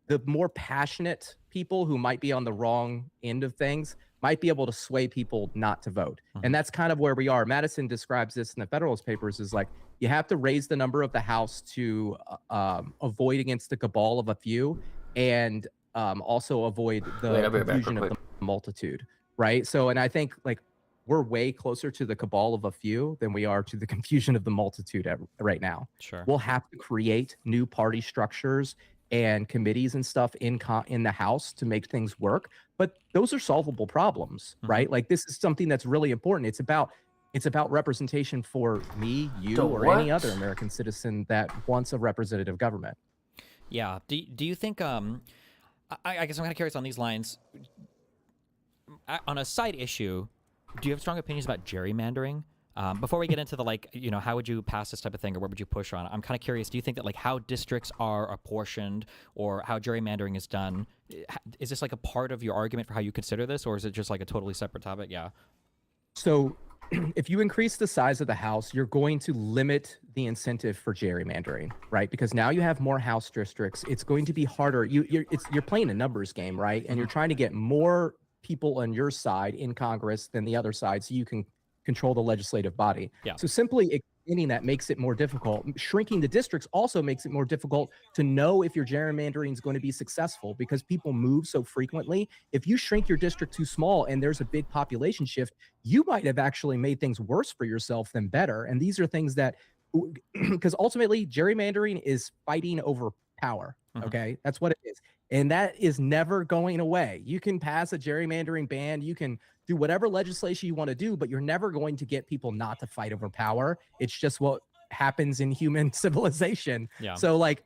the more passionate people who might be on the wrong end of things might be able to sway people not to vote. And that's kind of where we are. Madison describes this in the Federalist Papers as like, you have to raise the number of the House to avoid against the cabal of a few, and also avoid the confusion of the multitude, right? So, and I think like we're way closer to the cabal of a few than we are to the confusion of the multitude right now. Sure. We'll have to create new party structures and committees and stuff in the House to make things work, but those are solvable problems, right? Like this is something that's really important. It's about representation for me, you, or any other American citizen that wants a representative government. Yeah. Do you think? I guess I'm kind of curious on these lines. On a side issue, do you have strong opinions about gerrymandering? Before we get into the, like, you know, how would you pass this type of thing, or what would you push on? I'm kind of curious. Do you think that like how districts are apportioned or how gerrymandering is done, is this like a part of your argument for how you consider this, or is it just like a totally separate topic? Yeah. So if you increase the size of the House, you're going to limit the incentive for gerrymandering, right? Because now you have more House districts. It's going to be harder. You're playing a numbers game, right? And you're trying to get more people on your side in Congress than the other side, so you can control the legislative body. Yeah. So simply expanding that makes it more difficult. Shrinking the districts also makes it more difficult to know if your gerrymandering is going to be successful because people move so frequently. If you shrink your district too small and there's a big population shift, you might have actually made things worse for yourself than better. And these are things that, because ultimately gerrymandering is fighting over power. Okay, that's what it is. And that is never going away. You can pass a gerrymandering ban, you can do whatever legislation you want to do, but you're never going to get people not to fight over power. It's just what happens in human civilization. Yeah. So like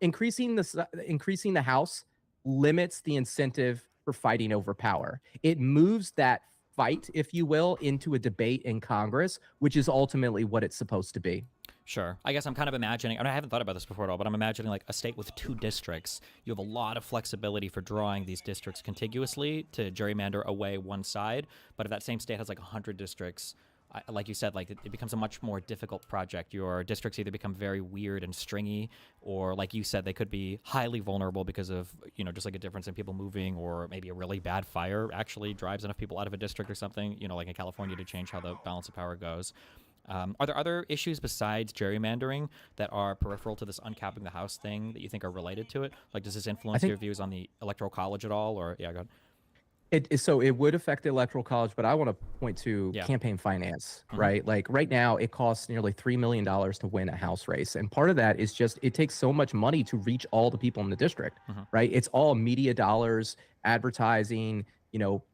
increasing the House limits the incentive for fighting over power. It moves that fight, if you will, into a debate in Congress, which is ultimately what it's supposed to be. Sure. I guess I'm kind of imagining, and I haven't thought about this before at all, but I'm imagining like a state with 2 districts. You have a lot of flexibility for drawing these districts contiguously to gerrymander away one side. But if that same state has like 100 districts, like you said, like it becomes a much more difficult project. Your districts either become very weird and stringy, or like you said, they could be highly vulnerable because of, just like a difference in people moving, or maybe a really bad fire actually drives enough people out of a district or something, like in California, to change how the balance of power goes. Are there other issues besides gerrymandering that are peripheral to this uncapping the House thing that you think are related to it? Like, does this influence your views on the Electoral College at all? Or go ahead. So it would affect the Electoral College, but I want to point to campaign finance, right? Like right now, it costs nearly $3 million to win a House race. And part of that is just, it takes so much money to reach all the people in the district, right? It's all media dollars, advertising,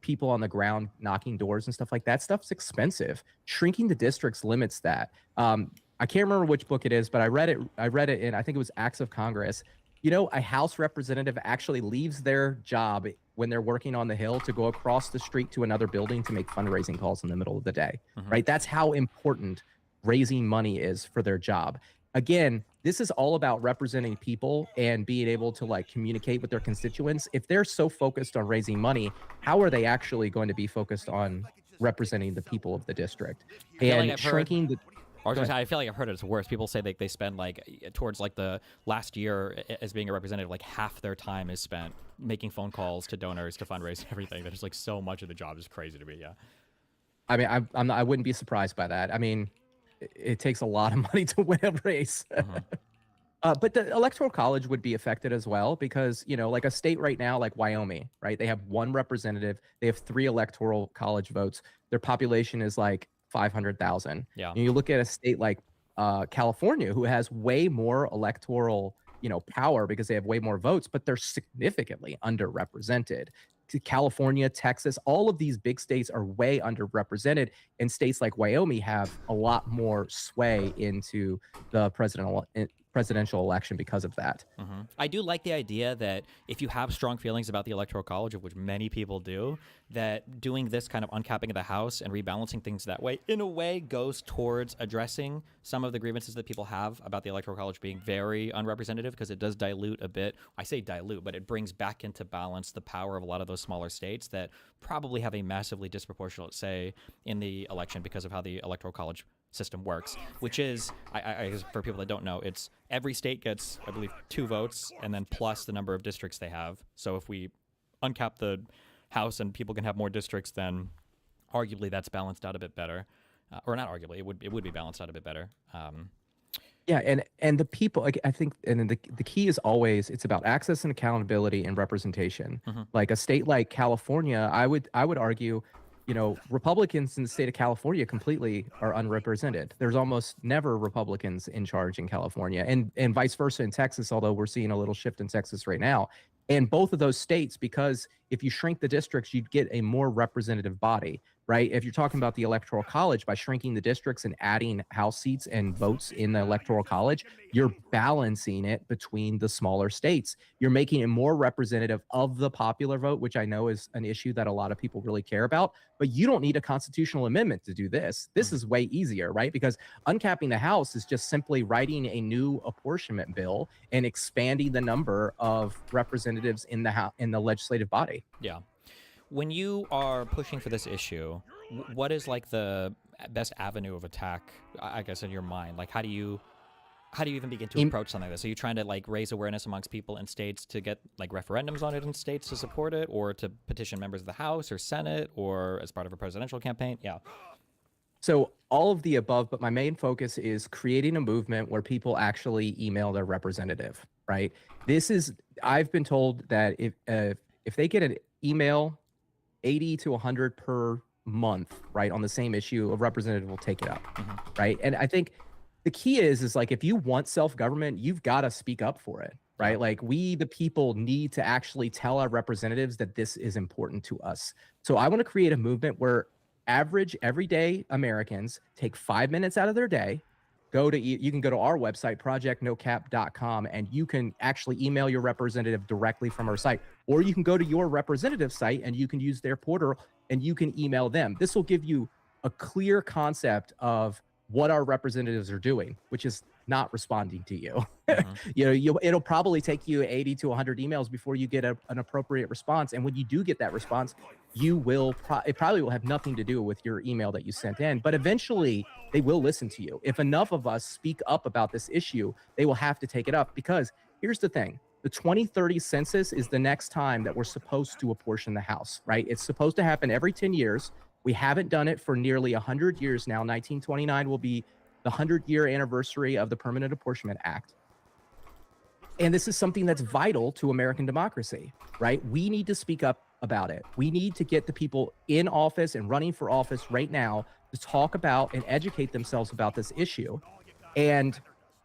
people on the ground knocking doors and stuff like that. Stuff's expensive. Shrinking the districts limits that. I can't remember which book it is, but I read it in, I think it was Acts of Congress. A House representative actually leaves their job when they're working on the Hill to go across the street to another building to make fundraising calls in the middle of the day, right? That's how important raising money is for their job. Again, this is all about representing people and being able to like communicate with their constituents. If they're so focused on raising money, how are they actually going to be focused on representing the people of the district? And shrinking the... I feel like I've heard it's worse. People say they spend like towards like the last year as being a representative, like half their time is spent making phone calls to donors to fundraise everything. There's like so much of the job is crazy to me. Yeah. I mean, I wouldn't be surprised by that. I mean, it takes a lot of money to win a race. But the Electoral College would be affected as well because, like a state right now, like Wyoming, right? They have 1 representative. They have 3 Electoral College votes. Their population is like 500,000. Yeah. And you look at a state like California, who has way more electoral, power because they have way more votes, but they're significantly underrepresented. California, Texas, all of these big states are way underrepresented, and states like Wyoming have a lot more sway into the presidential election because of that. I do like the idea that if you have strong feelings about the Electoral College, of which many people do, that doing this kind of uncapping of the House and rebalancing things that way, in a way, goes towards addressing some of the grievances that people have about the Electoral College being very unrepresentative, because it does dilute a bit. I say dilute, but it brings back into balance the power of a lot of those smaller states that probably have a massively disproportionate say in the election because of how the Electoral College system works, which is, I guess for people that don't know, it's every state gets, I believe, 2 votes and then plus the number of districts they have. So if we uncap the House and people can have more districts, then arguably that's balanced out a bit better. Or not arguably, it would be balanced out a bit better. Yeah, and the people, I think, and the key is always, it's about access and accountability and representation. Like a state like California, I would argue, Republicans in the state of California completely are unrepresented. There's almost never Republicans in charge in California, and vice versa in Texas, although we're seeing a little shift in Texas right now. And both of those states, because if you shrink the districts, you'd get a more representative body, right? If you're talking about the Electoral College, by shrinking the districts and adding House seats and votes in the Electoral College, you're balancing it between the smaller states. You're making it more representative of the popular vote, which I know is an issue that a lot of people really care about. But you don't need a constitutional amendment to do this. This is way easier, right? Because uncapping the House is just simply writing a new apportionment bill and expanding the number of representatives in the legislative body. Yeah. When you are pushing for this issue, what is like the best avenue of attack, I guess, in your mind? Like, how do you even begin to approach something like this? Are you trying to like raise awareness amongst people in states to get like referendums on it in states to support it, or to petition members of the House or Senate, or as part of a presidential campaign? Yeah. So all of the above, but my main focus is creating a movement where people actually email their representative, right? I've been told that if they get an email 80 to 100 per month, right, on the same issue, a representative will take it up, right? And I think the key is like, if you want self-government, you've got to speak up for it, right? Like, we, the people, need to actually tell our representatives that this is important to us. So I want to create a movement where average everyday Americans take 5 minutes out of their day, you can go to our website, projectnocap.com, and you can actually email your representative directly from our site, or you can go to your representative site and you can use their portal and you can email them. This will give you a clear concept of what our representatives are doing, which is not responding to you. It'll probably take you 80 to 100 emails before you get an appropriate response. And when you do get that response, it probably will have nothing to do with your email that you sent in, but eventually they will listen to you. If enough of us speak up about this issue, they will have to take it up, because here's the thing. The 2030 census is the next time that we're supposed to apportion the House, right? It's supposed to happen every 10 years. We haven't done it for nearly 100 years now. 1929 will be the 100-year anniversary of the Permanent Apportionment Act. And this is something that's vital to American democracy, right? We need to speak up about it. We need to get the people in office and running for office right now to talk about and educate themselves about this issue. And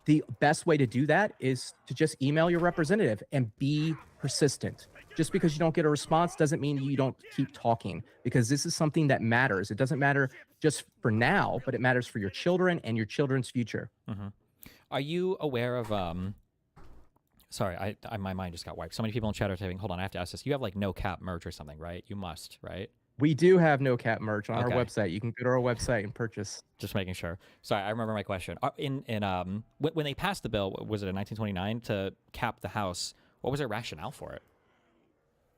the best way to do that is to just email your representative and be persistent. Just because you don't get a response doesn't mean you don't keep talking, because this is something that matters. It doesn't matter just for now, but it matters for your children and your children's future. Are you aware of sorry, my mind just got wiped. So many people in chat are typing, hold on, I have to ask this. You have like no cap merch or something, right? You must, right? We do have no cap merch on our website. You can go to our website and purchase. Just making sure. Sorry, I remember my question. When they passed the bill, was it in 1929 to cap the House? What was their rationale for it?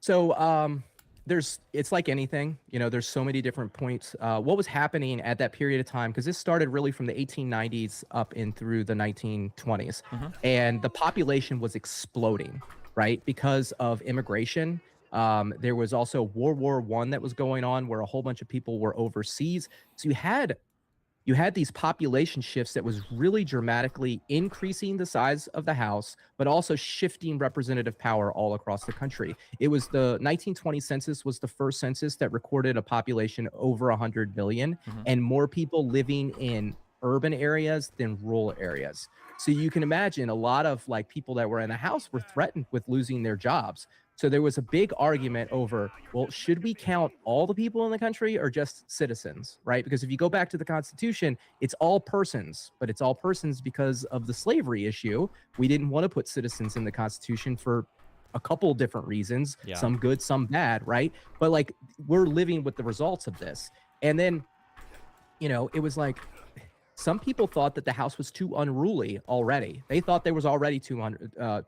So it's like anything, there's so many different points. What was happening at that period of time, because this started really from the 1890s up in through the 1920s, and the population was exploding, right? Because of immigration. There was also World War I that was going on, where a whole bunch of people were overseas. So you had these population shifts that was really dramatically increasing the size of the House, but also shifting representative power all across the country. It was the 1920 census was the first census that recorded a population over 100 million and more people living in urban areas than rural areas. So you can imagine a lot of like people that were in the House were threatened with losing their jobs. So there was a big argument over, well, should we count all the people in the country or just citizens, right? Because if you go back to the Constitution, it's all persons, but it's all persons because of the slavery issue. We didn't want to put citizens in the Constitution for a couple different reasons, some good, some bad, right? But like, we're living with the results of this. And then, it was like, some people thought that the House was too unruly already. They thought there was already too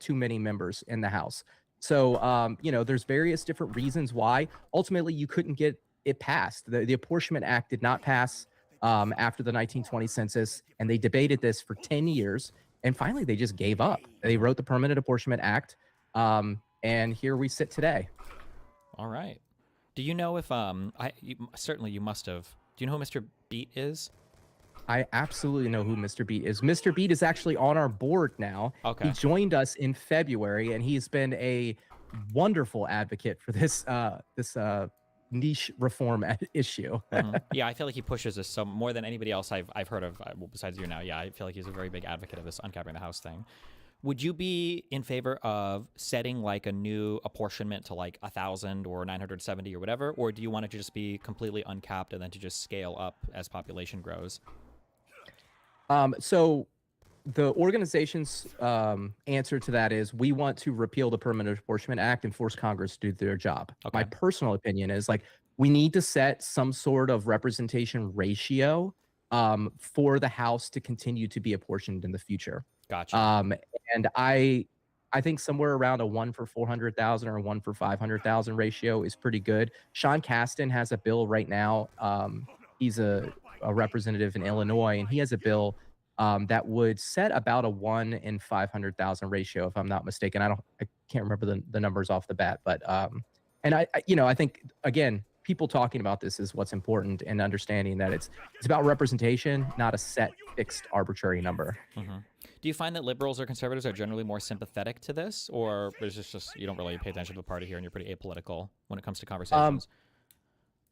many members in the House. So, there's various different reasons why. Ultimately, you couldn't get it passed. The Apportionment Act did not pass after the 1920 census, and they debated this for 10 years. And finally, they just gave up. They wrote the Permanent Apportionment Act, and here we sit today. All right. Do you know if certainly you must have. Do you know who Mr. Beat is? I absolutely know who Mr. Beat is. Mr. Beat is actually on our board now. Okay. He joined us in February, and he's been a wonderful advocate for this niche reform issue. Yeah, I feel like he pushes this so more than anybody else I've heard of, besides you now. Yeah, I feel like he's a very big advocate of this uncapping the House thing. Would you be in favor of setting like a new apportionment to like 1,000 or 970 or whatever, or do you want it to just be completely uncapped and then to just scale up as population grows? So the organization's answer to that is we want to repeal the Permanent Apportionment Act and force Congress to do their job. Okay. My personal opinion is like we need to set some sort of representation ratio for the House to continue to be apportioned in the future. Gotcha. And I think somewhere around a 1 for 400,000 or a 1 for 500,000 ratio is pretty good. Sean Casten has a bill right now. He's a representative in Illinois, and he has a bill that would set about a 1 in 500,000 ratio, if I'm not mistaken. I can't remember the numbers off the bat, but and I think again, people talking about this is what's important, and understanding that it's about representation, not a set, fixed, arbitrary number. Do you find that liberals or conservatives are generally more sympathetic to this, or is this just you don't really pay attention to the party here and you're pretty apolitical when it comes to conversations?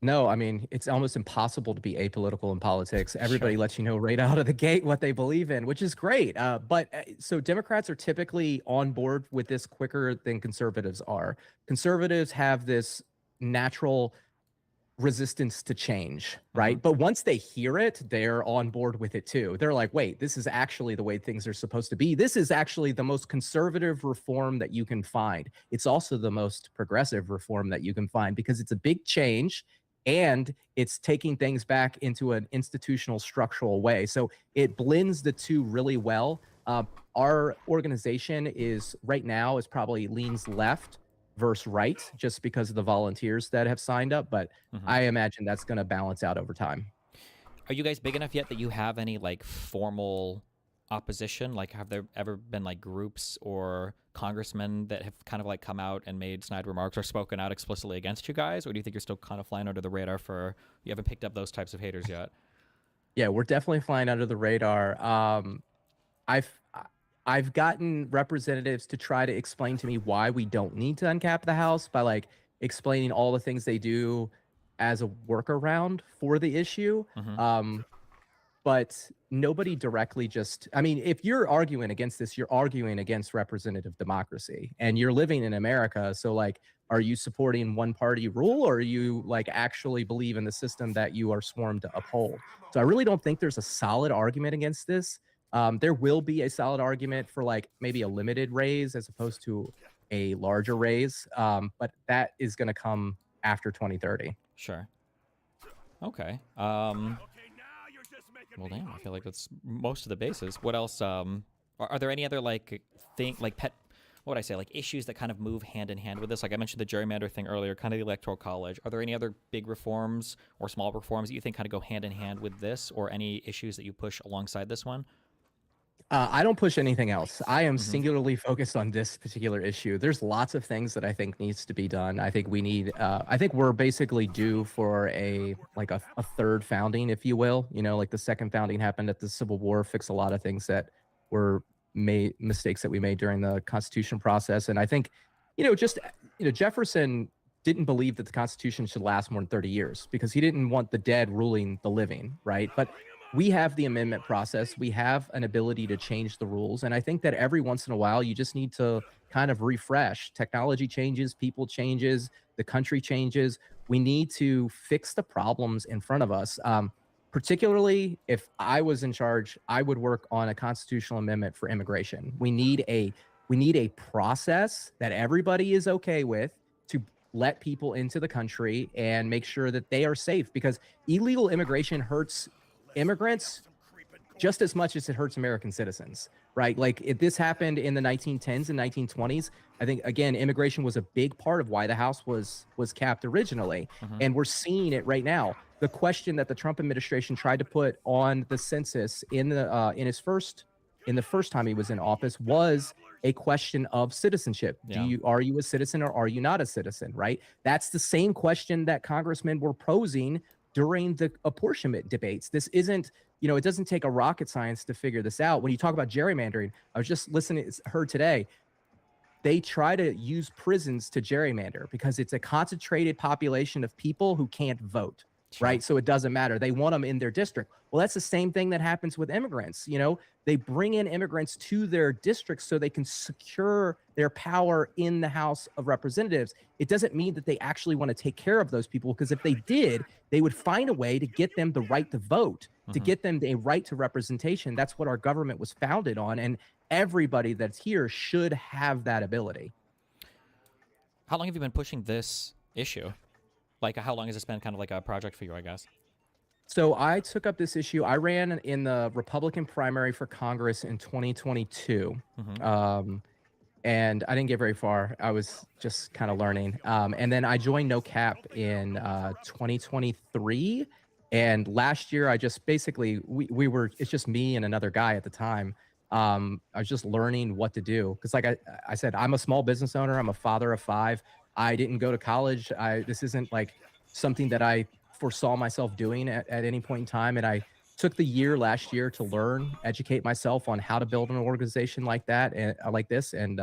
No, I mean, it's almost impossible to be apolitical in politics. Everybody Sure. lets you know right out of the gate what they believe in, which is great. So Democrats are typically on board with this quicker than conservatives are. Conservatives have this natural resistance to change, right? But once they hear it, they're on board with it too. They're like, wait, this is actually the way things are supposed to be. This is actually the most conservative reform that you can find. It's also the most progressive reform that you can find because it's a big change and it's taking things back into an institutional structural way. So it blends the two really well. Our organization is right now is probably leans left versus right, just because of the volunteers that have signed up. But I imagine that's going to balance out over time. Are you guys big enough yet that you have any like formal opposition? Like, have there ever been like groups or congressmen that have kind of like come out and made snide remarks or spoken out explicitly against you guys? Or do you think you're still kind of flying under the radar for, you haven't picked up those types of haters yet? Yeah, we're definitely flying under the radar. I've gotten representatives to try to explain to me why we don't need to uncap the House by like explaining all the things they do as a workaround for the issue. But nobody directly just, I mean, if you're arguing against this, you're arguing against representative democracy and you're living in America. So like, are you supporting one party rule, or are you like actually believe in the system that you are sworn to uphold? So I really don't think there's a solid argument against this. There will be a solid argument for like maybe a limited raise as opposed to a larger raise. But that is going to come after 2030. Sure. Okay. Well, damn, I feel like that's most of the bases. What else? Are there any other like what would I say, like issues that kind of move hand in hand with this? Like I mentioned the gerrymander thing earlier, kind of the electoral college. Are there any other big reforms or small reforms that you think kind of go hand in hand with this, or any issues that you push alongside this one? I don't push anything else. I am singularly focused on this particular issue. There's lots of things that I think needs to be done. I think we need, I think we're basically due for a third founding, if you will. You know, like the second founding happened at the Civil War, fixed a lot of things that were mistakes that we made during the Constitution process. And I think, Jefferson didn't believe that the Constitution should last more than 30 years because he didn't want the dead ruling the living, right? But we have the amendment process. We have an ability to change the rules. And I think that every once in a while, you just need to kind of refresh. Technology changes, people changes, the country changes. We need to fix the problems in front of us. Particularly if I was in charge, I would work on a constitutional amendment for immigration. We need a process that everybody is okay with to let people into the country and make sure that they are safe, because illegal immigration hurts immigrants just as much as it hurts American citizens, right? Like if this happened in the 1910s and 1920s, I think, again, immigration was a big part of why the House was capped originally. And we're seeing it right now. The question that the Trump administration tried to put on the census in the first time he was in office was a question of citizenship. Yeah. Are you a citizen or are you not a citizen, right? That's the same question that congressmen were posing during the apportionment debates. This isn't, it doesn't take a rocket science to figure this out. When you talk about gerrymandering, I was just heard today, they try to use prisons to gerrymander because it's a concentrated population of people who can't vote. Sure. Right. So it doesn't matter. They want them in their district. Well, that's the same thing that happens with immigrants. They bring in immigrants to their districts so they can secure their power in the House of Representatives. It doesn't mean that they actually want to take care of those people, because if they did, they would find a way to get them the right to vote, to get them a right to representation. That's what our government was founded on. And everybody that's here should have that ability. How long have you been pushing this issue? Like, how long has this been kind of like a project for you, I guess? So I took up this issue. I ran in the Republican primary for Congress in 2022. And I didn't get very far. I was just kind of learning. And then I joined No Cap in 2023. And last year, I just basically, it's just me and another guy at the time. I was just learning what to do. Because like I said, I'm a small business owner. I'm a father of 5. I didn't go to college. This isn't like something that I foresaw myself doing at any point in time. And I took the year last year to learn, educate myself on how to build an organization like that and like this. And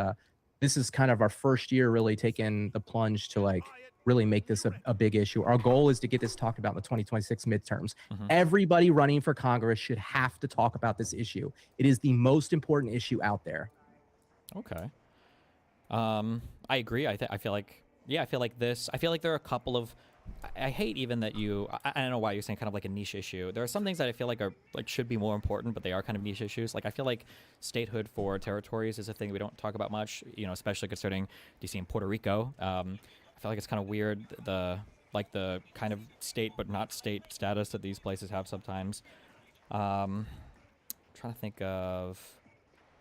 this is kind of our first year really taking the plunge to like really make this a big issue. Our goal is to get this talked about in the 2026 midterms. Everybody running for Congress should have to talk about this issue. It is the most important issue out there. Okay. I agree. I feel like, yeah, I feel like there are a couple of, I hate even that I don't know why you're saying kind of like a niche issue. There are some things that I feel like are like should be more important, but they are kind of niche issues. Like I feel like statehood for territories is a thing we don't talk about much, especially concerning DC and Puerto Rico. I feel like it's kind of weird the kind of state but not state status that these places have sometimes. Trying to think of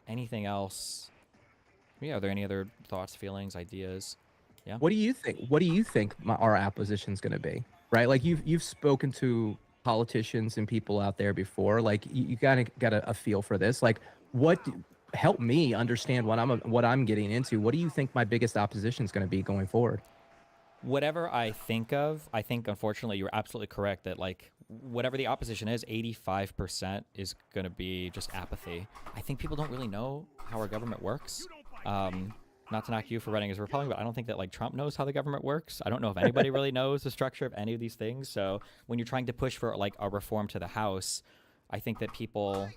anything else. Yeah, are there any other thoughts, feelings, ideas? Yeah. What do you think? What do you think our opposition is going to be? Right? Like you've spoken to politicians and people out there before. Like you got a feel for this. Like help me understand what I'm getting into. What do you think my biggest opposition is going to be going forward? Whatever I think of, I think unfortunately you're absolutely correct that like whatever the opposition is, 85% is going to be just apathy. I think people don't really know how our government works. Not to knock you for running as a Republican, but I don't think that like Trump knows how the government works. I don't know if anybody really knows the structure of any of these things. So when you're trying to push for like a reform to the House, I think that people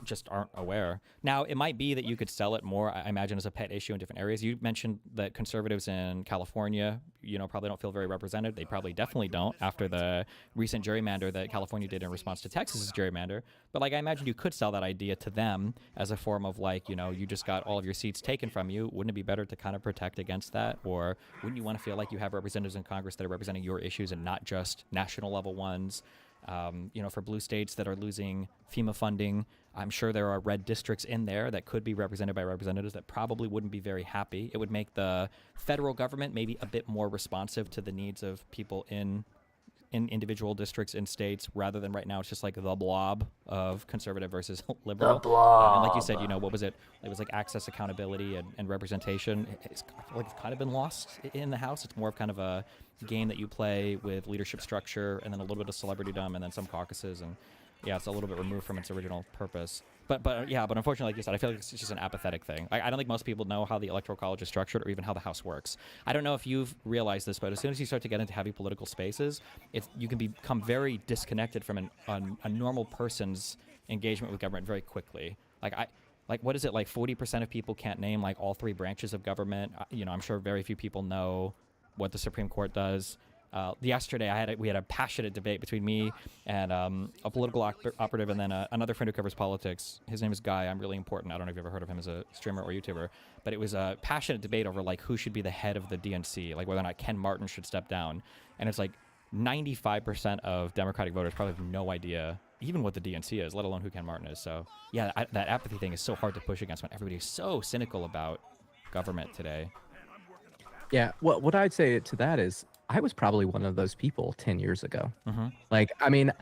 just aren't aware. Now, it might be that you could sell it more, I imagine, as a pet issue in different areas. You mentioned that conservatives in California, probably don't feel very represented. They probably definitely don't after the recent gerrymander that California did in response to Texas's gerrymander. But like, I imagine you could sell that idea to them as a form of like, you just got all of your seats taken from you. Wouldn't it be better to kind of protect against that? Or wouldn't you want to feel like you have representatives in Congress that are representing your issues and not just national level ones? For blue states that are losing FEMA funding, I'm sure there are red districts in there that could be represented by representatives that probably wouldn't be very happy. It would make the federal government maybe a bit more responsive to the needs of people in individual districts in states, rather than right now it's just like the blob of conservative versus liberal. The blob. And like you said, what was it? It was like access, accountability, and representation. I feel like it's kind of been lost in the House. It's more of kind of a game that you play with leadership structure and then a little bit of celebritydom and then some caucuses, and yeah, it's a little bit removed from its original purpose. But unfortunately, like you said, I feel like it's just an apathetic thing. I don't think most people know how the Electoral College is structured or even how the House works. I don't know if you've realized this, but as soon as you start to get into heavy political spaces, you can become very disconnected from a normal person's engagement with government very quickly. Like what is it, like 40% of people can't name like all three branches of government? I'm sure very few people know what the Supreme Court does. Yesterday, we had a passionate debate between me and a political operative and then another friend who covers politics. His name is Guy. I'm really important. I don't know if you've ever heard of him as a streamer or YouTuber, but it was a passionate debate over like who should be the head of the DNC, like whether or not Ken Martin should step down. And it's like 95% of Democratic voters probably have no idea even what the DNC is, let alone who Ken Martin is. So yeah, that apathy thing is so hard to push against when everybody is so cynical about government today. Yeah, what I'd say to that is I was probably one of those people 10 years ago. Like, I mean,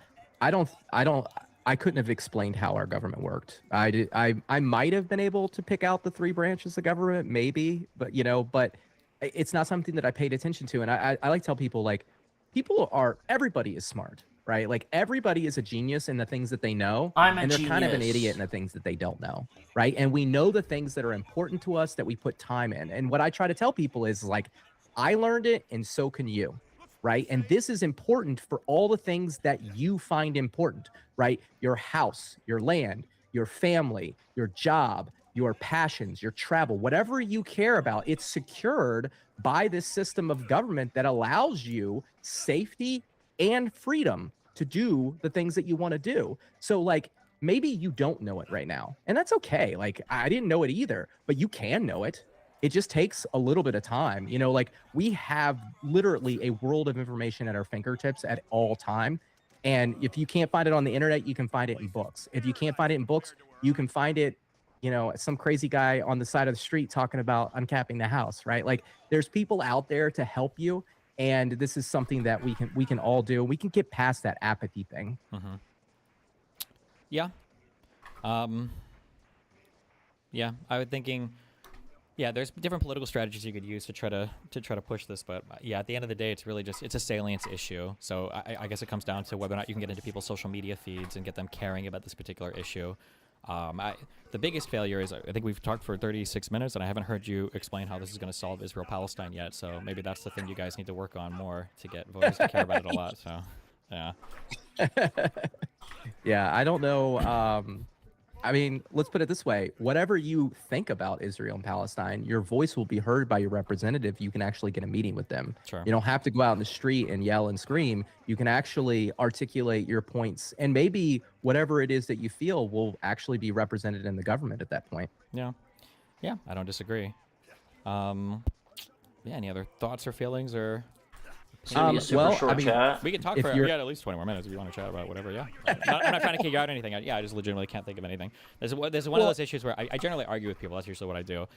I couldn't have explained how our government worked. I might have been able to pick out the three branches of government, maybe, but it's not something that I paid attention to. And I like to tell people, like, everybody is smart, right? Like, everybody is a genius in the things that they know. And they're kind of an idiot in the things that they don't know, right? And we know the things that are important to us that we put time in. And what I try to tell people is, like, I learned it and so can you, right? And this is important for all the things that you find important, right? Your house, your land, your family, your job, your passions, your travel, whatever you care about, it's secured by this system of government that allows you safety and freedom to do the things that you want to do. So like, maybe you don't know it right now, and that's okay. Like, I didn't know it either, but you can know it. It just takes a little bit of time. Like, we have literally a world of information at our fingertips at all time. And if you can't find it on the internet, you can find it in books. If you can't find it in books, you can find it, some crazy guy on the side of the street talking about uncapping the house, right? Like, there's people out there to help you. And this is something that we can all do. We can get past that apathy thing. Yeah. Yeah, I was thinking, Yeah, there's different political strategies you could use to try to push this, but yeah, at the end of the day, it's really just it's a salience issue. So I guess it comes down to whether or not you can get into people's social media feeds and get them caring about this particular issue. The biggest failure is I think we've talked for 36 minutes, and I haven't heard you explain how this is going to solve Israel-Palestine yet. So maybe that's the thing you guys need to work on more to get voters to care about it a lot. So, yeah. Yeah, I don't know. I mean, let's put it this way. Whatever you think about Israel and Palestine, your voice will be heard by your representative. You can actually get a meeting with them. Sure. You don't have to go out in the street and yell and scream. You can actually articulate your points, and maybe whatever it is that you feel will actually be represented in the government at that point. Yeah. Yeah, I don't disagree. Yeah, any other thoughts or feelings or... It's gonna be a super short chat. We can talk for at least 20 more minutes if you want to chat about whatever. Yeah, I'm not trying to kick you out or anything. I just legitimately can't think of anything. There's one of those issues where I generally argue with people. That's usually what I do.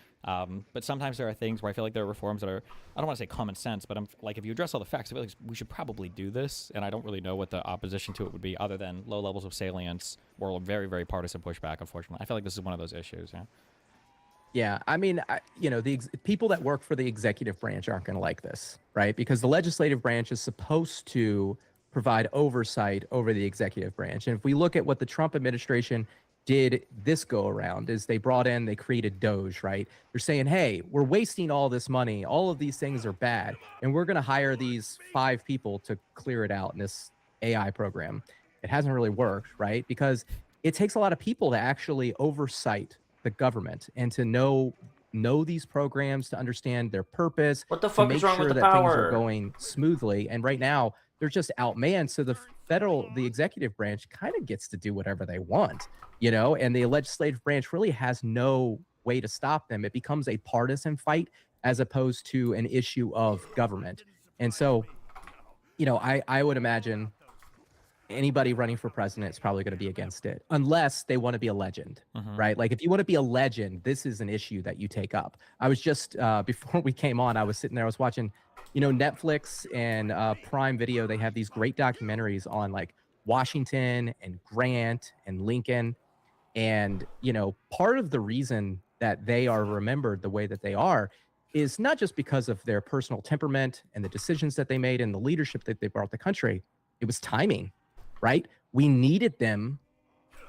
But sometimes there are things where I feel like there are reforms that are, I don't want to say common sense, but I'm like, if you address all the facts, I feel like we should probably do this. And I don't really know what the opposition to it would be other than low levels of salience or very, very partisan pushback. Unfortunately, I feel like this is one of those issues. Yeah. Yeah, I mean, the people that work for the executive branch aren't going to like this, right? Because the legislative branch is supposed to provide oversight over the executive branch. And if we look at what the Trump administration did this go around, is they created Doge, right? They're saying, hey, we're wasting all this money. All of these things are bad. And we're going to hire these 5 people to clear it out in this AI program. It hasn't really worked, right? Because it takes a lot of people to actually oversight the government and to know these programs, to understand their purpose, what the fuck to make is wrong sure with the that power? things are going smoothly. And right now they're just outmanned. So the executive branch kind of gets to do whatever they want, and the legislative branch really has no way to stop them. It becomes a partisan fight as opposed to an issue of government. And so, I would imagine anybody running for president is probably going to be against it unless they want to be a legend, right? Like if you want to be a legend, this is an issue that you take up. I was just, before we came on, I was sitting there, I was watching, Netflix and Prime Video. They have these great documentaries on like Washington and Grant and Lincoln. And, part of the reason that they are remembered the way that they are is not just because of their personal temperament and the decisions that they made and the leadership that they brought the country. It was timing. Right? We needed them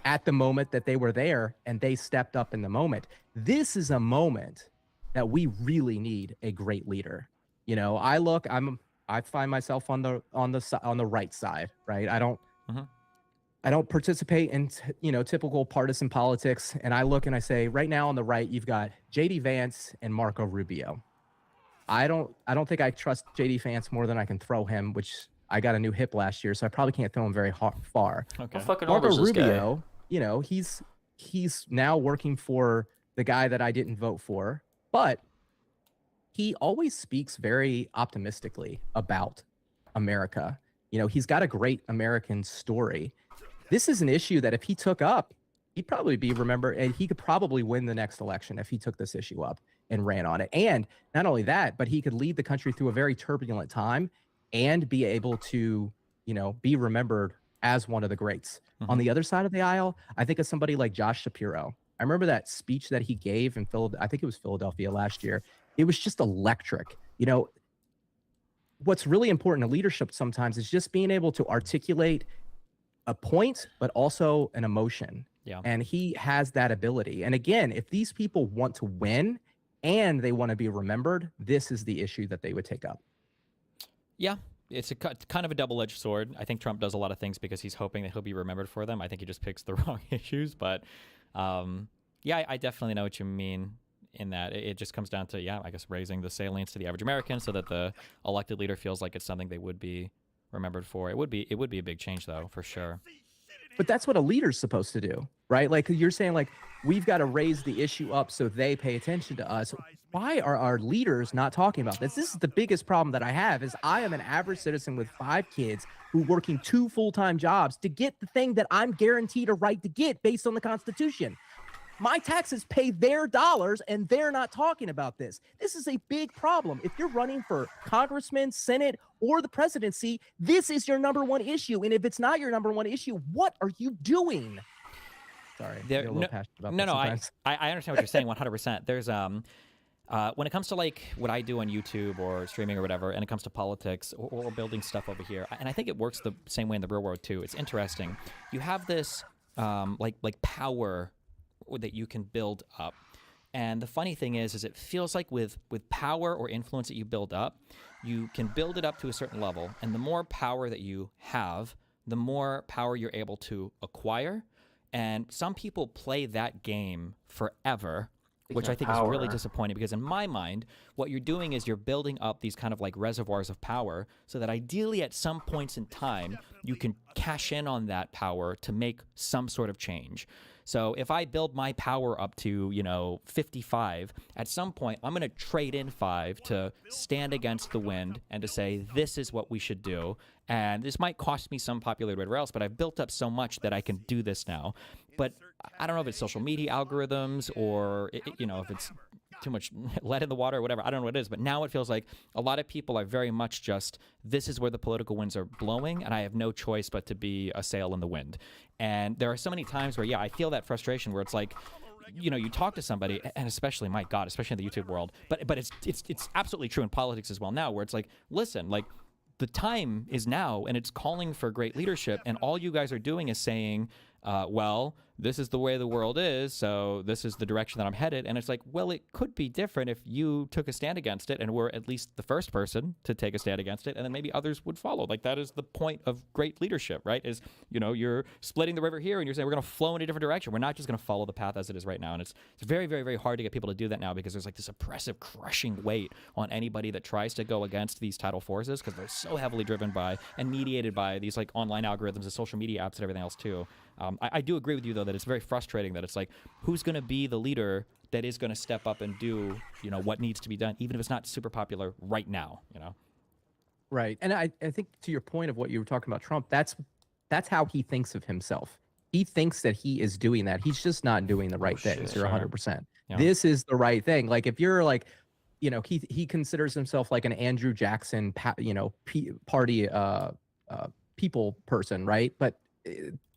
at the moment that they were there, and they stepped up in the moment. This is a moment that we really need a great leader. I find myself on the right side, right? I don't participate in typical partisan politics, and I look and I say, right now on the right, you've got JD Vance and Marco Rubio. I don't think I trust JD Vance more than I can throw him, which I got a new hip last year, so I probably can't throw him very far. Okay. Fucking Marco old is this Rubio, guy? He's now working for the guy that I didn't vote for, but he always speaks very optimistically about America. He's got a great American story. This is an issue that if he took up, he'd probably be remembered, and he could probably win the next election if he took this issue up and ran on it. And not only that, but he could lead the country through a very turbulent time and be able to, be remembered as one of the greats. On the other side of the aisle, I think of somebody like Josh Shapiro. I remember that speech that he gave in I think it was Philadelphia last year. It was just electric. What's really important in leadership sometimes is just being able to articulate a point, but also an emotion. Yeah. And he has that ability. And again, if these people want to win and they want to be remembered, this is the issue that they would take up. Yeah, it's kind of a double-edged sword. I think Trump does a lot of things because he's hoping that he'll be remembered for them. I think he just picks the wrong issues. But yeah, I definitely know what you mean in that it just comes down to, I guess raising the salience to the average American so that the elected leader feels like it's something they would be remembered for. It would be a big change, though, for sure. But that's what a leader's supposed to do, right? Like you're saying, like, we've got to raise the issue up so they pay attention to us. Why are our leaders not talking about this? This is the biggest problem that I have is I am an average citizen with 5 kids who working 2 full-time jobs to get the thing that I'm guaranteed a right to get based on the Constitution. My taxes pay their dollars and they're not talking about this. This is a big problem. If you're running for congressman, senate, or the presidency, this is your number one issue. And if it's not your number one issue, what are you doing? Sorry, I get a little passionate about this sometimes. I understand what you're saying 100%. There's When it comes to like what I do on YouTube or streaming or whatever, and it comes to politics or building stuff over here, and I think it works the same way in the real world too. It's interesting. You have this like power that you can build up, and the funny thing is it feels like with power or influence that you build up, you can build it up to a certain level, and the more power that you have, the more power you're able to acquire. And some people play that game forever, which I think is really disappointing, because in my mind, what you're doing is you're building up these kind of like reservoirs of power so that ideally at some points in time, you can cash in on that power to make some sort of change. So if I build my power up to, 55, at some point I'm going to trade in 5 to stand against the wind and to say, this is what we should do. And this might cost me some popularity or else, but I've built up so much that I can do this now. But I don't know if it's social media algorithms or, if it's too much lead in the water or whatever. I don't know what it is. But now it feels like a lot of people are very much just, this is where the political winds are blowing, and I have no choice but to be a sail in the wind. And there are so many times where, I feel that frustration where it's like, you talk to somebody, and especially, my God, especially in the YouTube world, but it's absolutely true in politics as well now, where it's like, listen, like, the time is now, and it's calling for great leadership, and all you guys are doing is saying, well, this is the way the world is, so this is the direction that I'm headed. And it's like, well, it could be different if you took a stand against it and were at least the first person to take a stand against it, and then maybe others would follow. Like, that is the point of great leadership, right? Is, you're splitting the river here, and you're saying we're going to flow in a different direction. We're not just going to follow the path as it is right now. And it's very, very, very hard to get people to do that now, because there's like this oppressive, crushing weight on anybody that tries to go against these tidal forces, because they're so heavily driven by and mediated by these like online algorithms and social media apps and everything else too. I do agree with you, though, that it's very frustrating that it's like, who's going to be the leader that is going to step up and do, what needs to be done, even if it's not super popular right now, Right. And I think to your point of what you were talking about Trump, that's how he thinks of himself. He thinks that he is doing that. He's just not doing the right things. You're 100%. Yeah. This is the right thing. Like, if you're like, he considers himself like an Andrew Jackson, party people person, right? But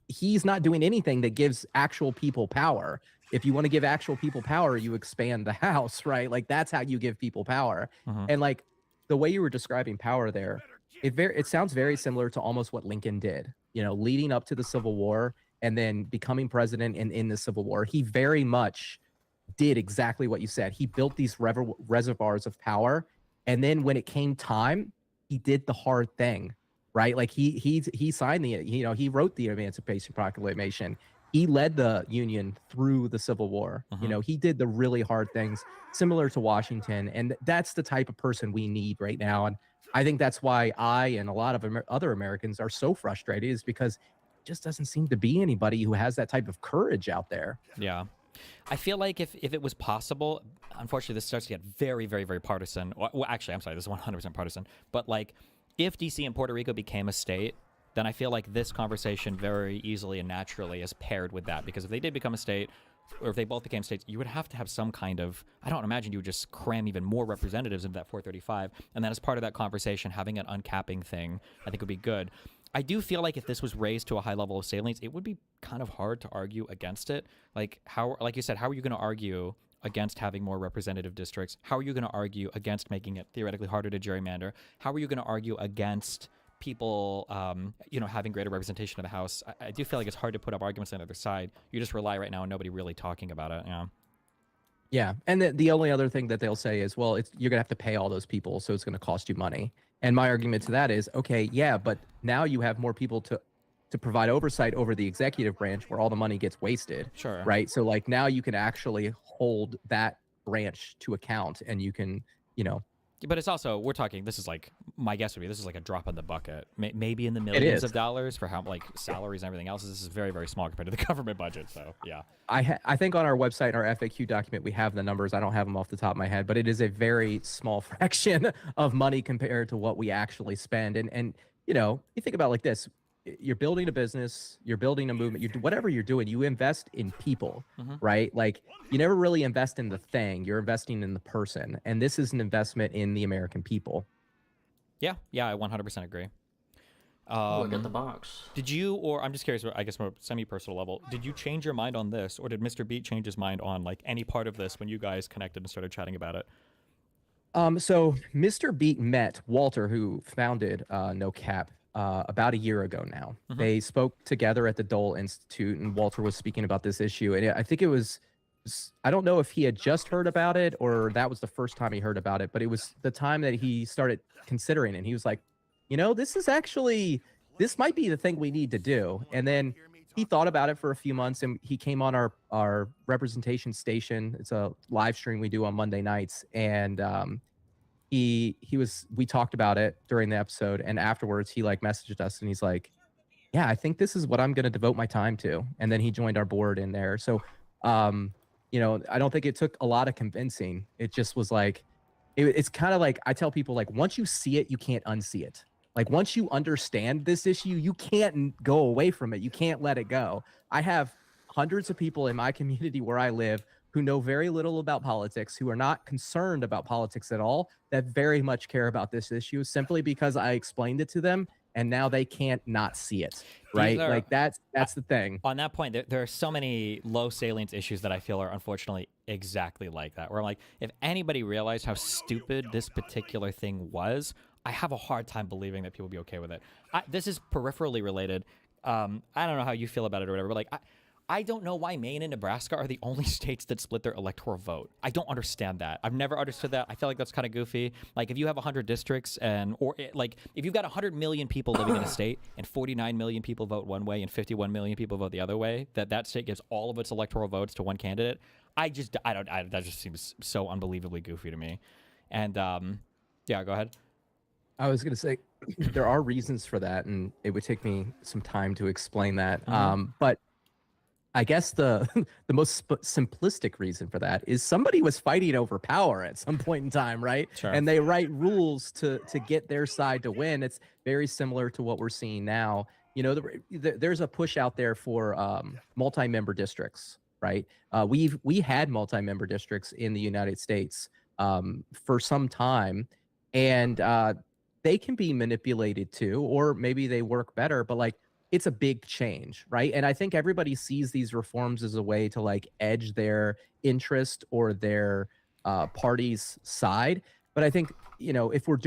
he's not doing anything that gives actual people power. If you want to give actual people power, you expand the House, right? Like, that's how you give people power. And like the way you were describing power there, it sounds very similar to almost what Lincoln did, leading up to the Civil War and then becoming president in the Civil War. He very much did exactly what you said. He built these reservoirs of power. And then when it came time, he did the hard thing. Right, like he signed he wrote the Emancipation Proclamation. He led the Union through the Civil War. He did the really hard things, similar to Washington, and that's the type of person we need right now. And I think that's why I and a lot of other Americans are so frustrated, is because it just doesn't seem to be anybody who has that type of courage out there. Yeah. I feel like if it was possible, unfortunately, this starts to get very, very, very partisan. Well, actually, I'm sorry, this is 100% partisan, but like, if DC and Puerto Rico became a state, then I feel like this conversation very easily and naturally is paired with that. Because if they did become a state, or if they both became states, you would have to have some kind of, I don't imagine you would just cram even more representatives into that 435. And then as part of that conversation, having an uncapping thing, I think would be good. I do feel like if this was raised to a high level of salience, it would be kind of hard to argue against it. Like you said, how are you going to argue against having more representative districts? How are you going to argue against making it theoretically harder to gerrymander? How are you going to argue against people, having greater representation of the House? I do feel like it's hard to put up arguments on the other side. You just rely right now on nobody really talking about it. Yeah, and the only other thing that they'll say is, well, you're gonna have to pay all those people, so it's gonna cost you money. And my argument to that is, okay, yeah, but now you have more people to provide oversight over the executive branch, where all the money gets wasted. Sure. Right. So like, now you can actually hold that branch to account, and you can, But it's also, this is like, my guess would be, this is like a drop in the bucket. Maybe in the millions of dollars for how, like, salaries and everything else. This is very, very small compared to the government budget. So, yeah. I think on our website, our FAQ document, we have the numbers. I don't have them off the top of my head, but it is a very small fraction of money compared to what we actually spend. And you think about it like this. You're building a business, you're building a movement, whatever you're doing, you invest in people, right? Like, you never really invest in the thing, you're investing in the person. And this is an investment in the American people. Yeah, I 100% agree. Look at the box. Did you, or I'm just curious, I guess more semi-personal level, did you change your mind on this, or did Mr. Beat change his mind on like any part of this when you guys connected and started chatting about it? So Mr. Beat met Walter, who founded No Cap, about a year ago now. They spoke together at the Dole Institute, and Walter was speaking about this issue. And I think it was, I don't know if he had just heard about it or that was the first time he heard about it, but it was the time that he started considering it. And he was like, you know, this might be the thing we need to do. And then he thought about it for a few months, and he came on our representation station. It's a live stream we do on Monday nights. And we talked about it during the episode, and afterwards he like messaged us and he's like, yeah, I think this is what I'm going to devote my time to. And then he joined our board in there. So you know, I don't think it took a lot of convincing. It just was like, it's kind of like, I tell people, like, once you see it, you can't unsee it. Like, once you understand this issue, you can't go away from it. You can't let it go. I have hundreds of people in my community where I live who know very little about politics, who are not concerned about politics at all, that very much care about this issue simply because I explained it to them, and now they can't not see it, right? Like that's the thing. On that point, there are so many low salience issues that I feel are unfortunately exactly like that. Where I'm like, if anybody realized how stupid this particular thing was, I have a hard time believing that people would be okay with it. This is peripherally related. I don't know how you feel about it or whatever, but like, I don't know why Maine and Nebraska are the only states that split their electoral vote. I don't understand that. I've never understood that. I feel like that's kind of goofy. Like, if you have 100 districts like if you've got 100 million people living in a state and 49 million people vote one way and 51 million people vote the other way, that state gives all of its electoral votes to one candidate. That just seems so unbelievably goofy to me. And yeah, go ahead. I was going to say there are reasons for that, and it would take me some time to explain that. But I guess the most simplistic reason for that is somebody was fighting over power at some point in time, right? Sure. And they write rules to get their side to win. It's very similar to what we're seeing now. You know, there's a push out there for multi-member districts, right? We had multi-member districts in the United States for some time, and they can be manipulated too, or maybe they work better, but like, it's a big change, right? And I think everybody sees these reforms as a way to like edge their interest or their party's side. But I think, you know, if we're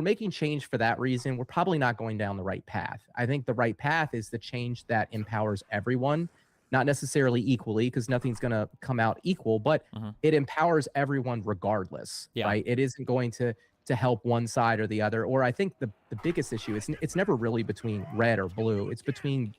making change for that reason, we're probably not going down the right path. I think the right path is the change that empowers everyone, not necessarily equally, because nothing's going to come out equal, but it empowers everyone regardless, right? It isn't going to help one side or the other. Or I think the biggest issue is it's never really between red or blue. It's between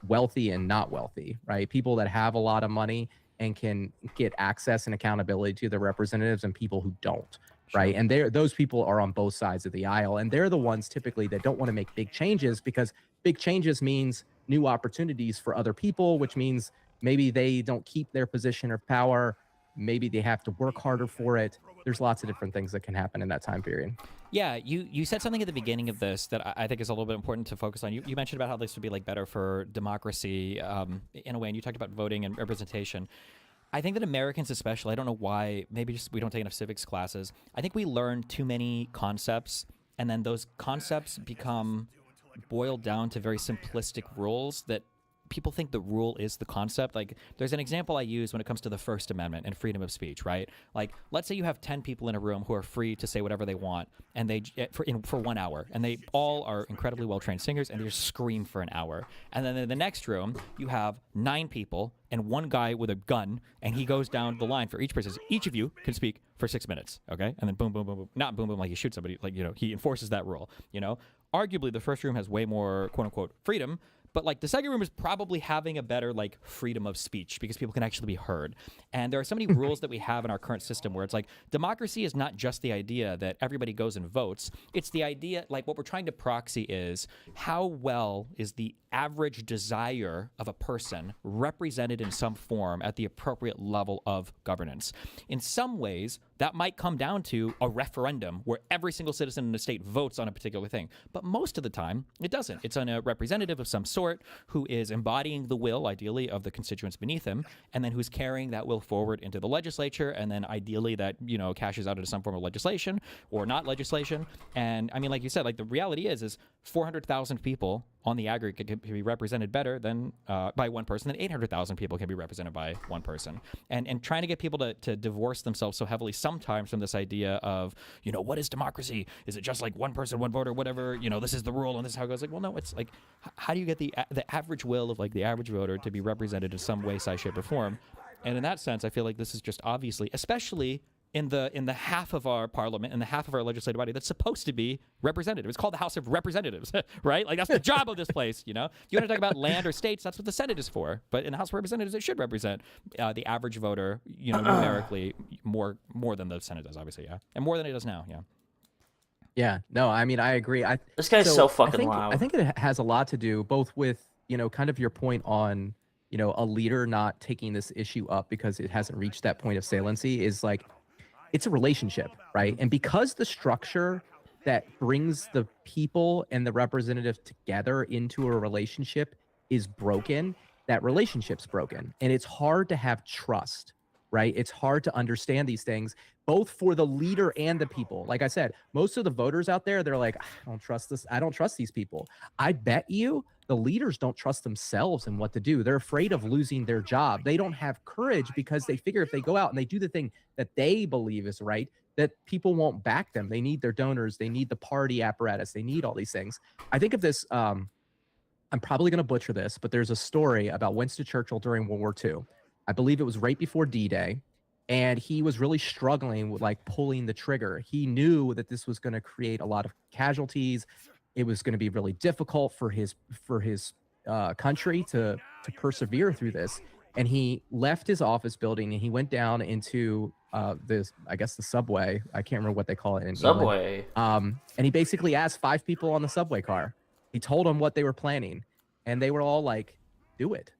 wealthy and not wealthy, right? People that have a lot of money and can get access and accountability to their representatives, and people who don't, right? And those people are on both sides of the aisle, and they're the ones typically that don't want to make big changes, because big changes means new opportunities for other people, which means maybe they don't keep their position of power. Maybe they have to work harder for it. There's lots of different things that can happen in that time period. Yeah, you said something at the beginning of this that I think is a little bit important to focus on. You mentioned about how this would be like better for democracy in a way, and you talked about voting and representation. I think that Americans especially, I don't know why, maybe just we don't take enough civics classes. I think we learn too many concepts, and then those concepts become boiled down to very simplistic rules that people think the rule is the concept. Like, there's an example I use when it comes to the First Amendment and freedom of speech, right? Like, let's say you have 10 people in a room who are free to say whatever they want, and they for 1 hour, and they all are incredibly well-trained singers, and they just scream for an hour. And then in the next room, you have 9 people and one guy with a gun, and he goes down the line for each person. Each of you can speak for 6 minutes, okay? And then boom, boom, boom, boom. Not boom, boom, like you shoot somebody, like, you know, he enforces that rule, you know? Arguably, the first room has way more quote-unquote freedom, but like the second room is probably having a better like freedom of speech because people can actually be heard. And there are so many rules that we have in our current system where it's like democracy is not just the idea that everybody goes and votes. It's the idea, like what we're trying to proxy is how well is the average desire of a person represented in some form at the appropriate level of governance. In some ways, that might come down to a referendum where every single citizen in the state votes on a particular thing. But most of the time, it doesn't. It's on a representative of some sort who is embodying the will, ideally, of the constituents beneath him, and then who's carrying that will forward into the legislature, and then ideally that, cashes out into some form of legislation or not legislation. And I mean, like you said, like the reality is 400,000 people on the aggregate can be represented better than by one person than 800,000 people can be represented by one person. And trying to get people to divorce themselves so heavily sometimes from this idea of, what is democracy? Is it just like one person, one vote, or whatever? This is the rule and this is how it goes. Like, well, no, it's like, how do you get the average will of like the average voter to be represented in some way, size, shape, or form? And in that sense, I feel like this is just obviously, especially in the half of our parliament, in the half of our legislative body that's supposed to be representative. It's called the House of Representatives, right? Like, that's the job of this place, If you want to talk about land or states, that's what the Senate is for. But in the House of Representatives, it should represent the average voter, numerically more than the Senate does, obviously, yeah. And more than it does now, yeah. Yeah, no, I mean, I agree. This guy's so fucking I think, loud. I think it has a lot to do both with, kind of your point on, a leader not taking this issue up because it hasn't reached that point of saliency is like, it's a relationship, right? And because the structure that brings the people and the representative together into a relationship is broken, that relationship's broken. And it's hard to have trust, right? It's hard to understand these things, both for the leader and the people. Like I said, most of the voters out there, they're like, I don't trust this. I don't trust these people. I bet you the leaders don't trust themselves and what to do. They're afraid of losing their job. They don't have courage because they figure if they go out and they do the thing that they believe is right, that people won't back them. They need their donors. They need the party apparatus. They need all these things. I think of this, I'm probably going to butcher this, but there's a story about Winston Churchill during World War II. I believe it was right before D-Day. And he was really struggling with like pulling the trigger. He knew that this was going to create a lot of casualties. It was going to be really difficult for his country to persevere through this. And he left his office building and he went down into the subway. I can't remember what they call it in Subway. England. And he basically asked 5 people on the subway car. He told them what they were planning, and they were all like, "Do it.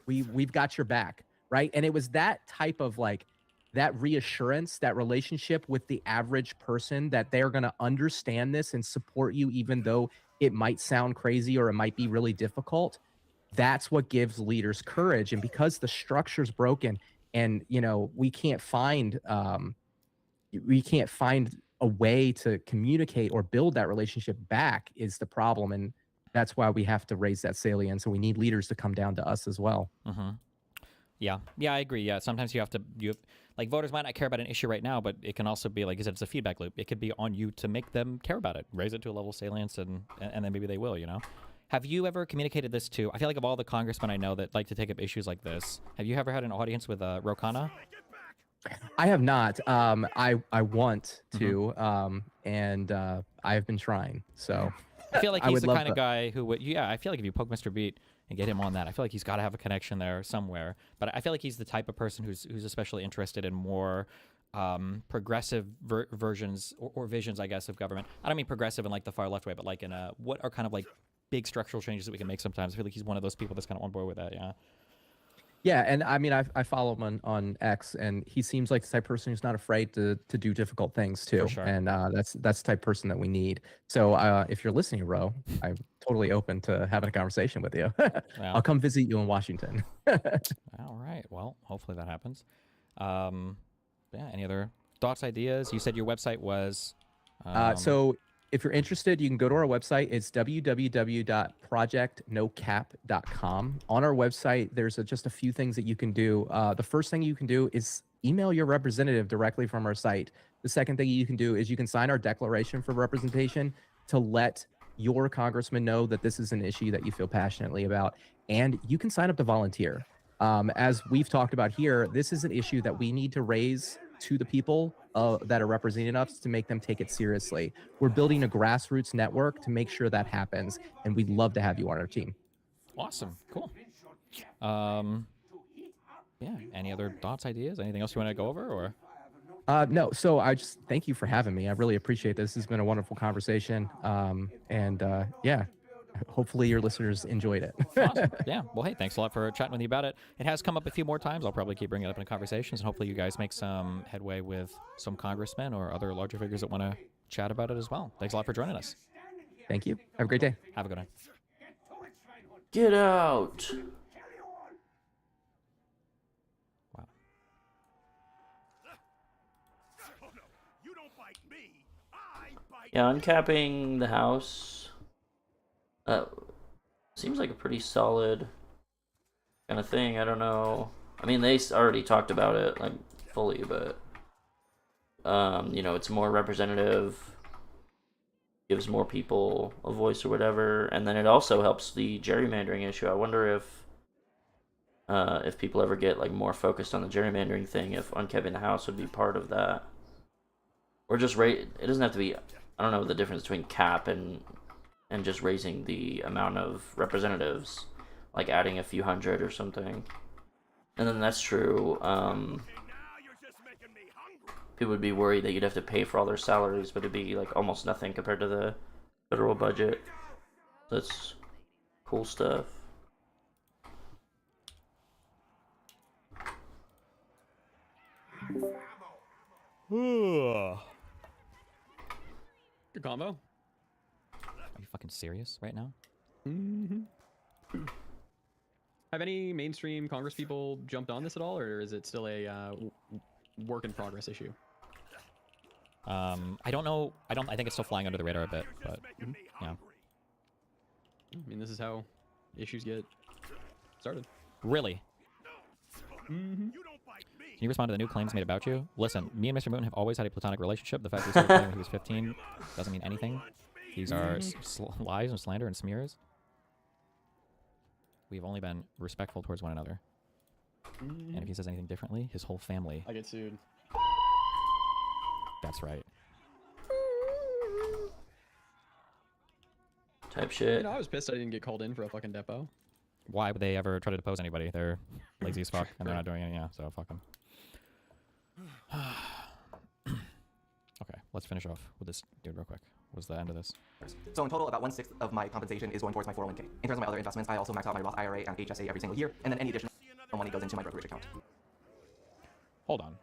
We've got your back." Right. And it was that type of like that reassurance, that relationship with the average person that they're going to understand this and support you, even though it might sound crazy or it might be really difficult. That's what gives leaders courage. And because the structure's broken and, we can't find a way to communicate or build that relationship back is the problem. And that's why we have to raise that salience. So we need leaders to come down to us as well. Mm-hmm. Yeah, I agree. Yeah, sometimes like voters might not care about an issue right now, but it can also be, like you said, it's a feedback loop. It could be on you to make them care about it, raise it to a level of salience, and then maybe they will, Have you ever communicated this to, I feel like of all the congressmen I know that like to take up issues like this, have you ever had an audience with Ro Khanna? I have not. I want to, and I have been trying. So I feel like he's the kind of guy who would, I feel like if you poke Mr. Beat and get him on that, I feel like he's got to have a connection there somewhere. But I feel like he's the type of person who's especially interested in more progressive versions or visions, I guess, of government. I don't mean progressive in like the far left way, but like in what are kind of like big structural changes that we can make sometimes. I feel like he's one of those people that's kind of on board with that, yeah. Yeah, and I mean, I follow him on X, and he seems like the type of person who's not afraid to do difficult things too. Sure. And that's the type of person that we need. So if you're listening, Ro, I'm totally open to having a conversation with you. I'll come visit you in Washington. All right. Well, hopefully that happens. Any other thoughts, ideas? You said your website was. So if you're interested, you can go to our website. It's www.projectnocap.com. On our website, there's just a few things that you can do. The first thing you can do is email your representative directly from our site. The second thing you can do is you can sign our declaration for representation to let your congressman know that this is an issue that you feel passionately about. And you can sign up to volunteer. As we've talked about here, this is an issue that we need to raise to the people that are representing us to make them take it seriously. We're building a grassroots network to make sure that happens, and we'd love to have you on our team. Awesome. Cool. Any other thoughts, ideas? Anything else you want to go over, or? No. So I just thank you for having me. I really appreciate this. This has been a wonderful conversation. Hopefully your listeners enjoyed it. Awesome. Yeah. Well, hey, thanks a lot for chatting with me about it. It has come up a few more times. I'll probably keep bringing it up in conversations, and hopefully you guys make some headway with some congressmen or other larger figures that want to chat about it as well. Thanks a lot for joining us. Thank you. Have a great day. Have a good one. Get out. Wow. Yeah, uncapping the house seems like a pretty solid kind of thing. I don't know. I mean, they already talked about it like fully, but you know, it's more representative, gives more people a voice or whatever, and then it also helps the gerrymandering issue. I wonder if people ever get like more focused on the gerrymandering thing, if uncapping the house would be part of that, or just rate. It doesn't have to be. I don't know the difference between cap and just raising the amount of representatives, like adding a few hundred or something. And then that's true. People would be worried that you'd have to pay for all their salaries, but it'd be like almost nothing compared to the federal budget. That's cool stuff. Good combo. Are you fucking serious right now? Have any mainstream Congress people jumped on this at all, or is it still a work in progress issue? I don't know. I think it's still flying under the radar a bit, but yeah. I mean, this is how issues get started. Really? Can you respond to the new claims made about you? Listen, me and Mr. Moon have always had a platonic relationship. The fact that he started playing when he was 15 doesn't mean anything. These are lies and slander and smears. We've only been respectful towards one another. And if he says anything differently, his whole family. I get sued. That's right. Type shit. You know, I was pissed I didn't get called in for a fucking depot. Why would they ever try to depose anybody? They're lazy as fuck, and they're not doing it. Yeah, so fuck them. Okay, let's finish off with this dude real quick. What's the end of this? So in total, about 1/6 of my compensation is going towards my 401k. In terms of my other investments, I also max out my Roth IRA and HSA every single year, and then any additional money goes into my brokerage account. Hold on.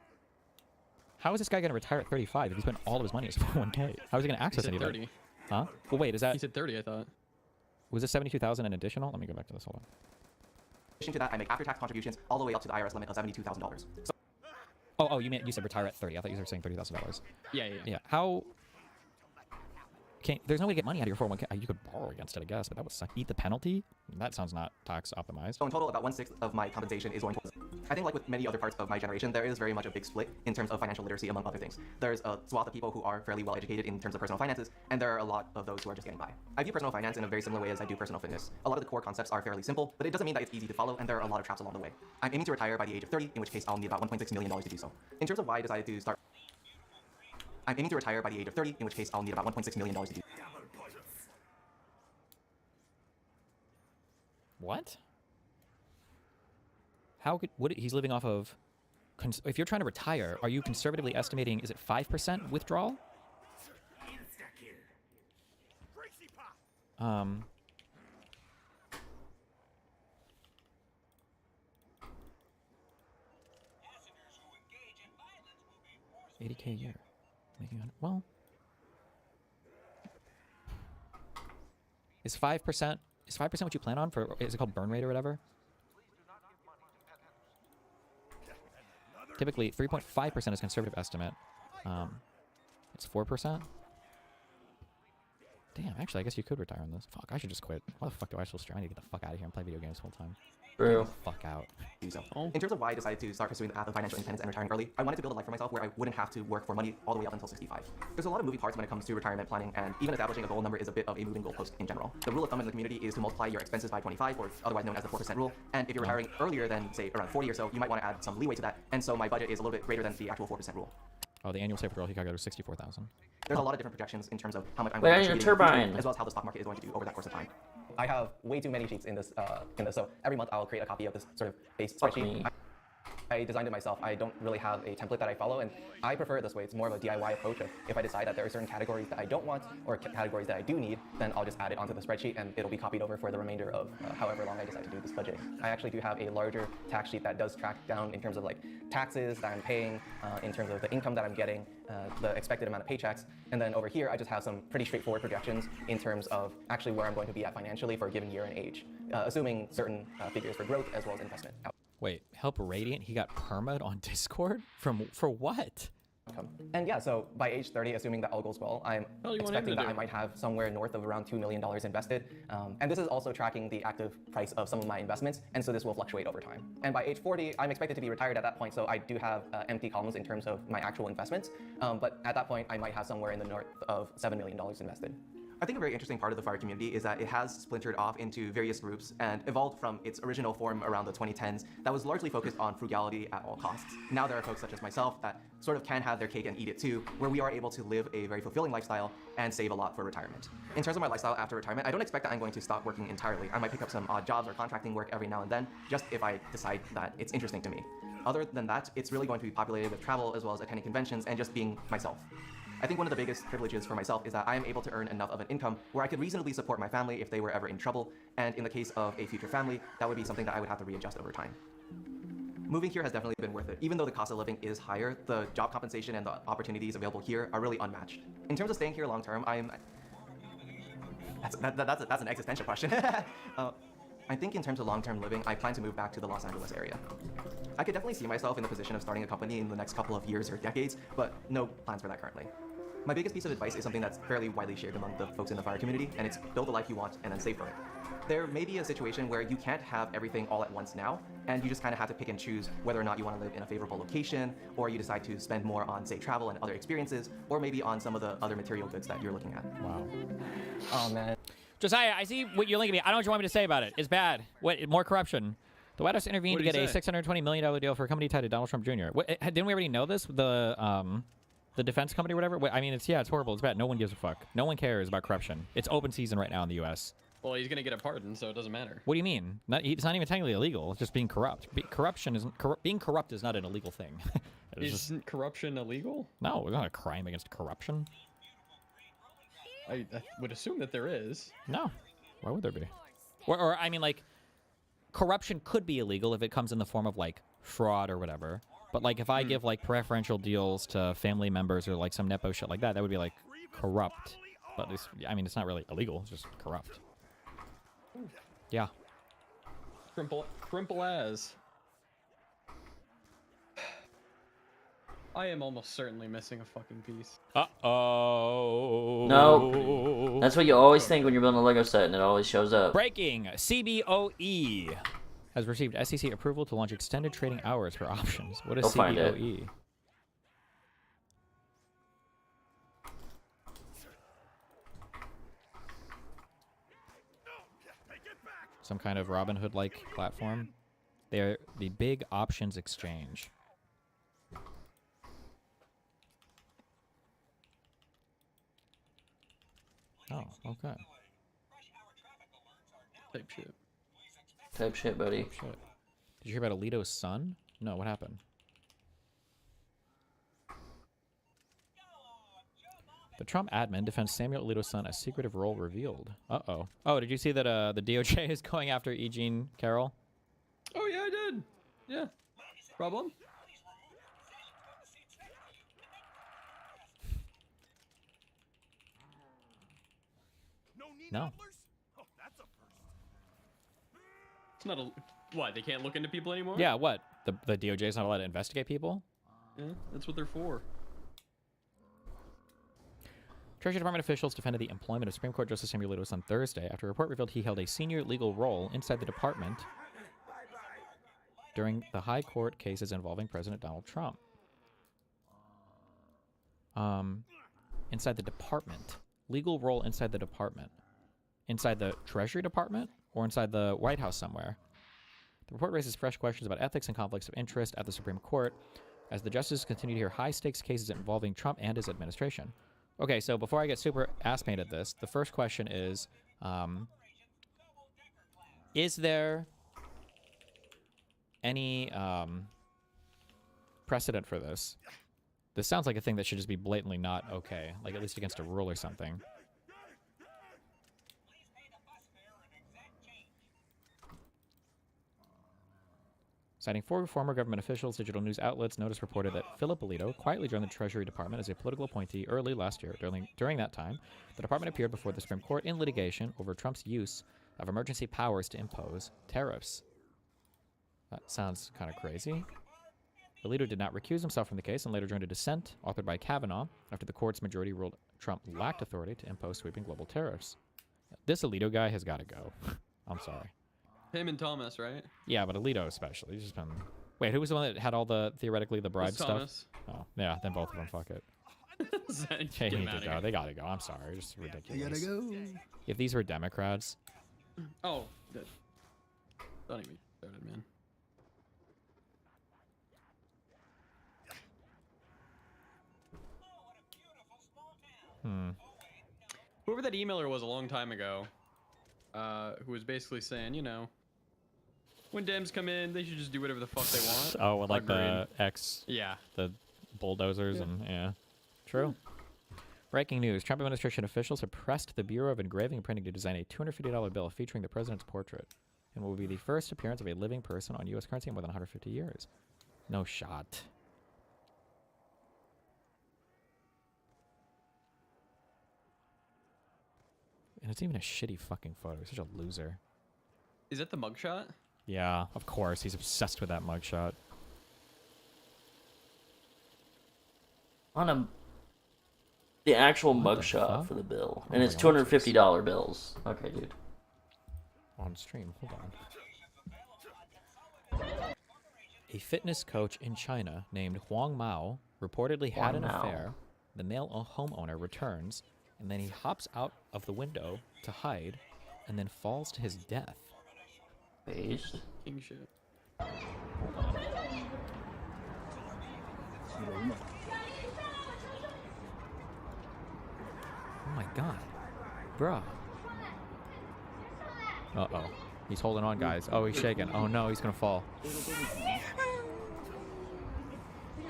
How is this guy going to retire at 35 if he spent all of his money as 401k? How is he going to access He said anything? 30. Huh? Well, wait, is that... He said 30, I thought. Was this 72,000 an additional? Let me go back to this. Hold on. In addition to that, I make after-tax contributions all the way up to the IRS limit of $72,000. So Oh, you said retire at 30. I thought you were saying $30,000. Yeah. How... There's no way to get money out of your 401k. You could borrow against it, I guess, but that would suck. Eat the penalty? That sounds not tax optimized. in total, about 1/6 of my compensation is going towards. I think like with many other parts of my generation, there is very much a big split in terms of financial literacy, among other things. There's a swath of people who are fairly well educated in terms of personal finances, and there are a lot of those who are just getting by. I view personal finance in a very similar way as I do personal fitness. A lot of the core concepts are fairly simple, but it doesn't mean that it's easy to follow, and there are a lot of traps along the way. I'm aiming to retire by the age of 30, in which case I'll need about $1.6 million to do so. In terms of why I decided to start, I'm aiming to retire by the age of 30, in which case I'll need about $1.6 million to do. What? How could... he's living off of... if you're trying to retire, are you conservatively estimating, is it 5% withdrawal? $80K a year. Well... Is 5% what you plan on for... Is it called burn rate or whatever? Typically, 3.5% is conservative estimate. It's 4%. Damn, actually, I guess you could retire on this. Fuck, I should just quit. Why the fuck do I still try to get the fuck out of here and play video games the whole time? True. Fuck out. In terms of why I decided to start pursuing the path of financial independence and retiring early, I wanted to build a life for myself where I wouldn't have to work for money all the way up until 65. There's a lot of moving parts when it comes to retirement planning, and even establishing a goal number is a bit of a moving goalpost in general. The rule of thumb in the community is to multiply your expenses by 25, or otherwise known as the 4% rule, and if you're retiring earlier than, say, around 40 or so, you might want to add some leeway to that, and so my budget is a little bit greater than the actual 4% rule. Oh, the annual save withdrawal he calculated was 64,000. There's a lot of different projections in terms of how much I'm Wait, going I to need a contribute in the future, turbine. as well as how the stock market is going to do over that course of time. I have way too many sheets in this, so every month I'll create a copy of this sort of base Fuck spreadsheet. me. I designed it myself. I don't really have a template that I follow, and I prefer it this way. It's more of a DIY approach of if I decide that there are certain categories that I don't want or categories that I do need, then I'll just add it onto the spreadsheet and it'll be copied over for the remainder of however long I decide to do this budgeting. I actually do have a larger tax sheet that does track down in terms of like taxes that I'm paying, in terms of the income that I'm getting, the expected amount of paychecks, and then over here I just have some pretty straightforward projections in terms of actually where I'm going to be at financially for a given year and age, assuming certain figures for growth as well as investment. Wait, help Radiant? He got perma'd on Discord? For what? And yeah, so by age 30, assuming that all goes well, I'm expecting that I might have somewhere north of around $2 million invested. And this is also tracking the active price of some of my investments, and so this will fluctuate over time. And by age 40, I'm expected to be retired at that point, so I do have empty columns in terms of my actual investments. But at that point, I might have somewhere in the north of $7 million invested. I think a very interesting part of the FIRE community is that it has splintered off into various groups and evolved from its original form around the 2010s that was largely focused on frugality at all costs. Now there are folks such as myself that sort of can have their cake and eat it too, where we are able to live a very fulfilling lifestyle and save a lot for retirement. In terms of my lifestyle after retirement, I don't expect that I'm going to stop working entirely. I might pick up some odd jobs or contracting work every now and then, just if I decide that it's interesting to me. Other than that, it's really going to be populated with travel as well as attending conventions and just being myself. I think one of the biggest privileges for myself is that I am able to earn enough of an income where I could reasonably support my family if they were ever in trouble, and in the case of a future family, that would be something that I would have to readjust over time. Moving here has definitely been worth it. Even though the cost of living is higher, the job compensation and the opportunities available here are really unmatched. In terms of staying here long term, that's an existential question. I think in terms of long-term living, I plan to move back to the Los Angeles area. I could definitely see myself in the position of starting a company in the next couple of years or decades, but no plans for that currently. My biggest piece of advice is something that's fairly widely shared among the folks in the FIRE community, and it's build the life you want and then save for it. There may be a situation where you can't have everything all at once now, and you just kind of have to pick and choose whether or not you want to live in a favorable location, or you decide to spend more on, say, travel and other experiences, or maybe on some of the other material goods that you're looking at. Wow. Oh, man. Josiah, I see what you're linking me. I don't know what you want me to say about it. It's bad. What? More corruption. The White House intervened to get a $620 million deal for a company tied to Donald Trump Jr. What, didn't we already know this? The defense company or whatever? I mean, it's horrible. It's bad. No one gives a fuck. No one cares about corruption. It's open season right now in the U.S. Well, he's going to get a pardon, so it doesn't matter. What do you mean? It's not even technically illegal. It's just being corrupt. Being corrupt is not an illegal thing. Isn't corruption illegal? No, it's not a crime against corruption. I would assume that there is. No. Why would there be? Or I mean, like, corruption could be illegal if it comes in the form of, like, fraud or whatever. But, like, if I give, like, preferential deals to family members or, like, some nepo shit like that, that would be, like, corrupt. But, it's not really illegal. It's just corrupt. Yeah. Crimple as. I am almost certainly missing a fucking piece. Uh-oh. No. That's what you always think when you're building a Lego set, and it always shows up. Breaking. CBOE has received SEC approval to launch extended trading hours for options. What is CBOE? Some kind of Robinhood-like platform. They're the big options exchange. Oh, okay. Type shit. Type shit, buddy. Type shit. Did you hear about Alito's son? No, what happened? The Trump admin defends Samuel Alito's son as secretive role revealed. Uh-oh. Oh, did you see that the DOJ is going after E. Jean Carroll? Oh, yeah, I did. Yeah. Problem? No. It's not a... What, they can't look into people anymore? Yeah, what? The DOJ is not allowed to investigate people? Yeah, that's what they're for. Treasury Department officials defended the employment of Supreme Court Justice Samuel Alito on Thursday after a report revealed he held a senior legal role inside the department during the high court cases involving President Donald Trump. Inside the department. Legal role inside the department. Inside the Treasury Department or inside the White House somewhere? The report raises fresh questions about ethics and conflicts of interest at the Supreme Court as the justices continue to hear high-stakes cases involving Trump and his administration. Okay, so before I get super ass-painted this, the first question is there any precedent for this. This sounds like a thing that should just be blatantly not okay, like at least against a rule or something. Citing 4 former government officials, digital news outlets notice reported that Philip Alito quietly joined the Treasury Department as a political appointee early last year. During that time, the department appeared before the Supreme Court in litigation over Trump's use of emergency powers to impose tariffs. That sounds kind of crazy. Alito did not recuse himself from the case and later joined a dissent authored by Kavanaugh after the court's majority ruled Trump lacked authority to impose sweeping global tariffs. This Alito guy has got to go. I'm sorry. Him and Thomas, right? Yeah, but Alito especially. He's just been... Wait, who was the one that had all the, theoretically, the bribe stuff? Thomas. Oh, yeah, then both of them, fuck it. They need to go. They gotta go. I'm sorry. Just ridiculous. They gotta go. If these were Democrats... Oh, good. Don't even started, man. Whoever that emailer was a long time ago, who was basically saying, you know, when Dems come in, they should just do whatever the fuck they want. Oh, well, like Agreed. the bulldozers and, yeah. True. Breaking news. Trump administration officials have pressed the Bureau of Engraving and Printing to design a $250 bill featuring the president's portrait and will be the first appearance of a living person on U.S. currency in more than 150 years. No shot. And it's even a shitty fucking photo. He's such a loser. Is that the mugshot? Yeah, of course. He's obsessed with that mugshot. On the actual mugshot for the bill. And it's $250 bills. Okay, dude. On stream. Hold on. A fitness coach in China named Huang Mao reportedly had an affair. The male homeowner returns, and then he hops out of the window to hide, and then falls to his death. Based. King shit. Oh my god. Bruh. Uh-oh. He's holding on, guys. Oh, he's shaking. Oh no, he's gonna fall.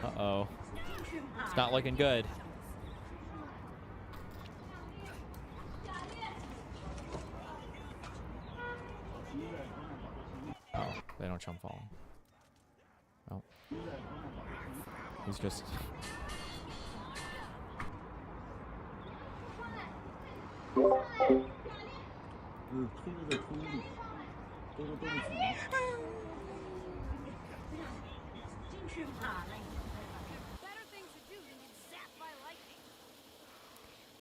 Uh-oh. It's not looking good. Oh, they don't show him falling. Oh. He's just...